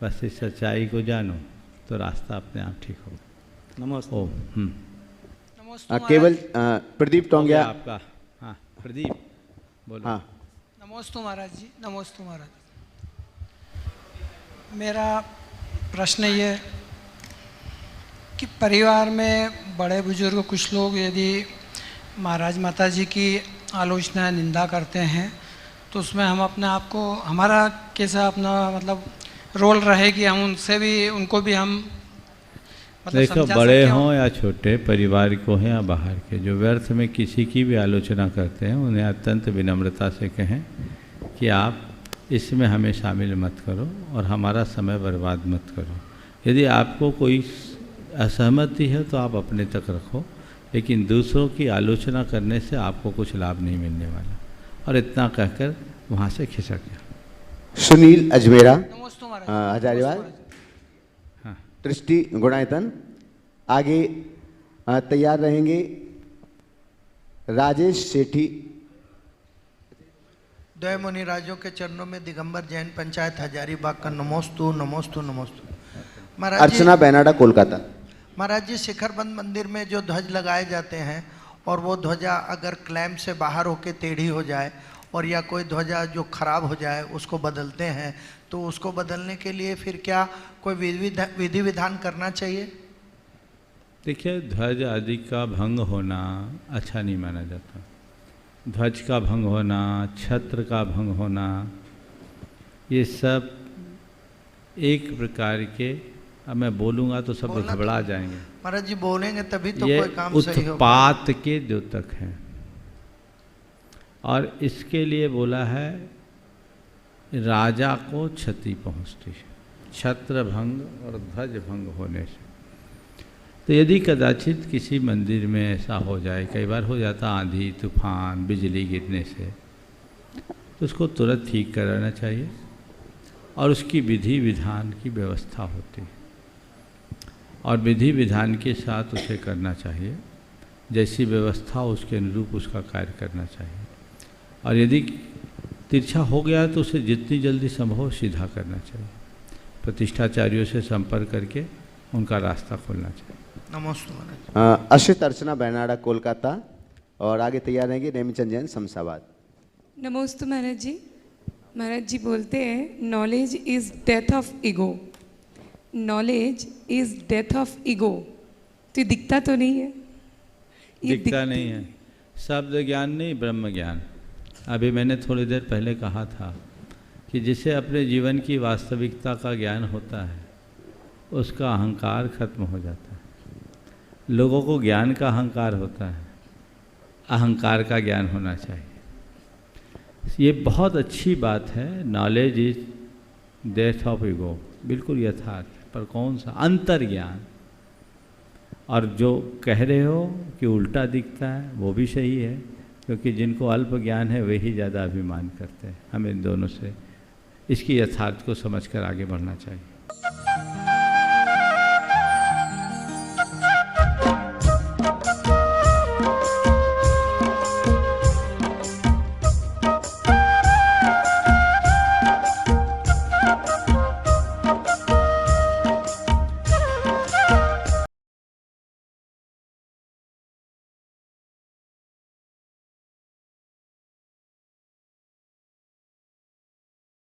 बस इस सच्चाई को जानो तो रास्ता अपने आप ठीक होगा। नमस्ते। ओम। केवल प्रदीप टोंगिया आपका। हाँ प्रदीप बोलो। हाँ नमोस्तु महाराज जी, नमोस्तु महाराज। मेरा प्रश्न ये कि परिवार में बड़े बुजुर्ग कुछ लोग यदि महाराज माता जी की आलोचना निंदा करते हैं तो उसमें हम अपने आप को, हमारा कैसा अपना मतलब रोल रहे कि हम उनसे भी, उनको भी हम मतलब देखो, बड़े हों या छोटे, परिवार को हैं या बाहर के, जो व्यर्थ में किसी की भी आलोचना करते हैं उन्हें अत्यंत विनम्रता से कहें कि आप इसमें हमें शामिल मत करो और हमारा समय बर्बाद मत करो। यदि आपको कोई असहमति है तो आप अपने तक रखो, लेकिन दूसरों की आलोचना करने से आपको कुछ लाभ नहीं मिलने वाला। और इतना कहकर वहाँ से खिसक गया। सुनील अजमेरा हजारीबाग, हाँ दृष्टि गुणायतन। आगे तैयार रहेंगे राजेश सेठी। द्वय मुनि राजों के चरणों में दिगंबर जैन पंचायत हजारीबाग का नमोस्तु नमोस्तु नमोस्तु। महाराज अर्चना बेनाडा कोलकाता। महाराज जी, शिखरबंद मंदिर में जो ध्वज लगाए जाते हैं और वो ध्वजा अगर क्लैम्प से बाहर होके टेढ़ी हो जाए और या कोई ध्वजा जो खराब हो जाए उसको बदलते हैं, तो उसको बदलने के लिए फिर क्या कोई विधि विधान करना चाहिए? देखिए, ध्वज आदि का भंग होना अच्छा नहीं माना जाता। ध्वज का भंग होना, छत्र का भंग होना, ये सब एक प्रकार के, अब मैं बोलूँगा तो सब घबरा जाएंगे। महाराज जी बोलेंगे तभी तो ये कोई काम सही होगा। उत्पात के द्योतक हैं और इसके लिए बोला है राजा को क्षति पहुँचती है छत्र भंग और ध्वज भंग होने से। तो यदि कदाचित किसी मंदिर में ऐसा हो जाए, कई बार हो जाता आंधी तूफान बिजली गिरने से, तो उसको तुरंत ठीक कराना चाहिए और उसकी विधि विधान की व्यवस्था होती है और विधि विधान के साथ उसे करना चाहिए। जैसी व्यवस्था उसके अनुरूप उसका कार्य करना चाहिए और यदि तिरछा हो गया तो उसे जितनी जल्दी संभव सीधा करना चाहिए। प्रतिष्ठाचार्यों से संपर्क करके उनका रास्ता खोलना चाहिए। नमस्ते। अशित अर्चना बेनाडा कोलकाता। और आगे तैयार रहेंगे नेमीचंद जैन शमशाबाद। नमस्ते महाराज जी। महाराज जी बोलते हैं knowledge is death of ego, knowledge is death of ego. तो ये दिखता तो नहीं है? ये दिखता नहीं है। शब्द ज्ञान नहीं, ब्रह्म ज्ञान। अभी मैंने थोड़ी देर पहले कहा था कि जिसे अपने जीवन की वास्तविकता का ज्ञान होता है उसका अहंकार खत्म हो जाता है। लोगों को ज्ञान का अहंकार होता है, अहंकार का ज्ञान होना चाहिए। ये बहुत अच्छी बात है। Knowledge is death of ego, बिल्कुल यथार्थ। पर कौन सा अंतर ज्ञान? और जो कह रहे हो कि उल्टा दिखता है वो भी सही है, क्योंकि जिनको अल्प ज्ञान है वही ज़्यादा अभिमान करते हैं। हमें दोनों से इसकी यथार्थ को समझकर आगे बढ़ना चाहिए।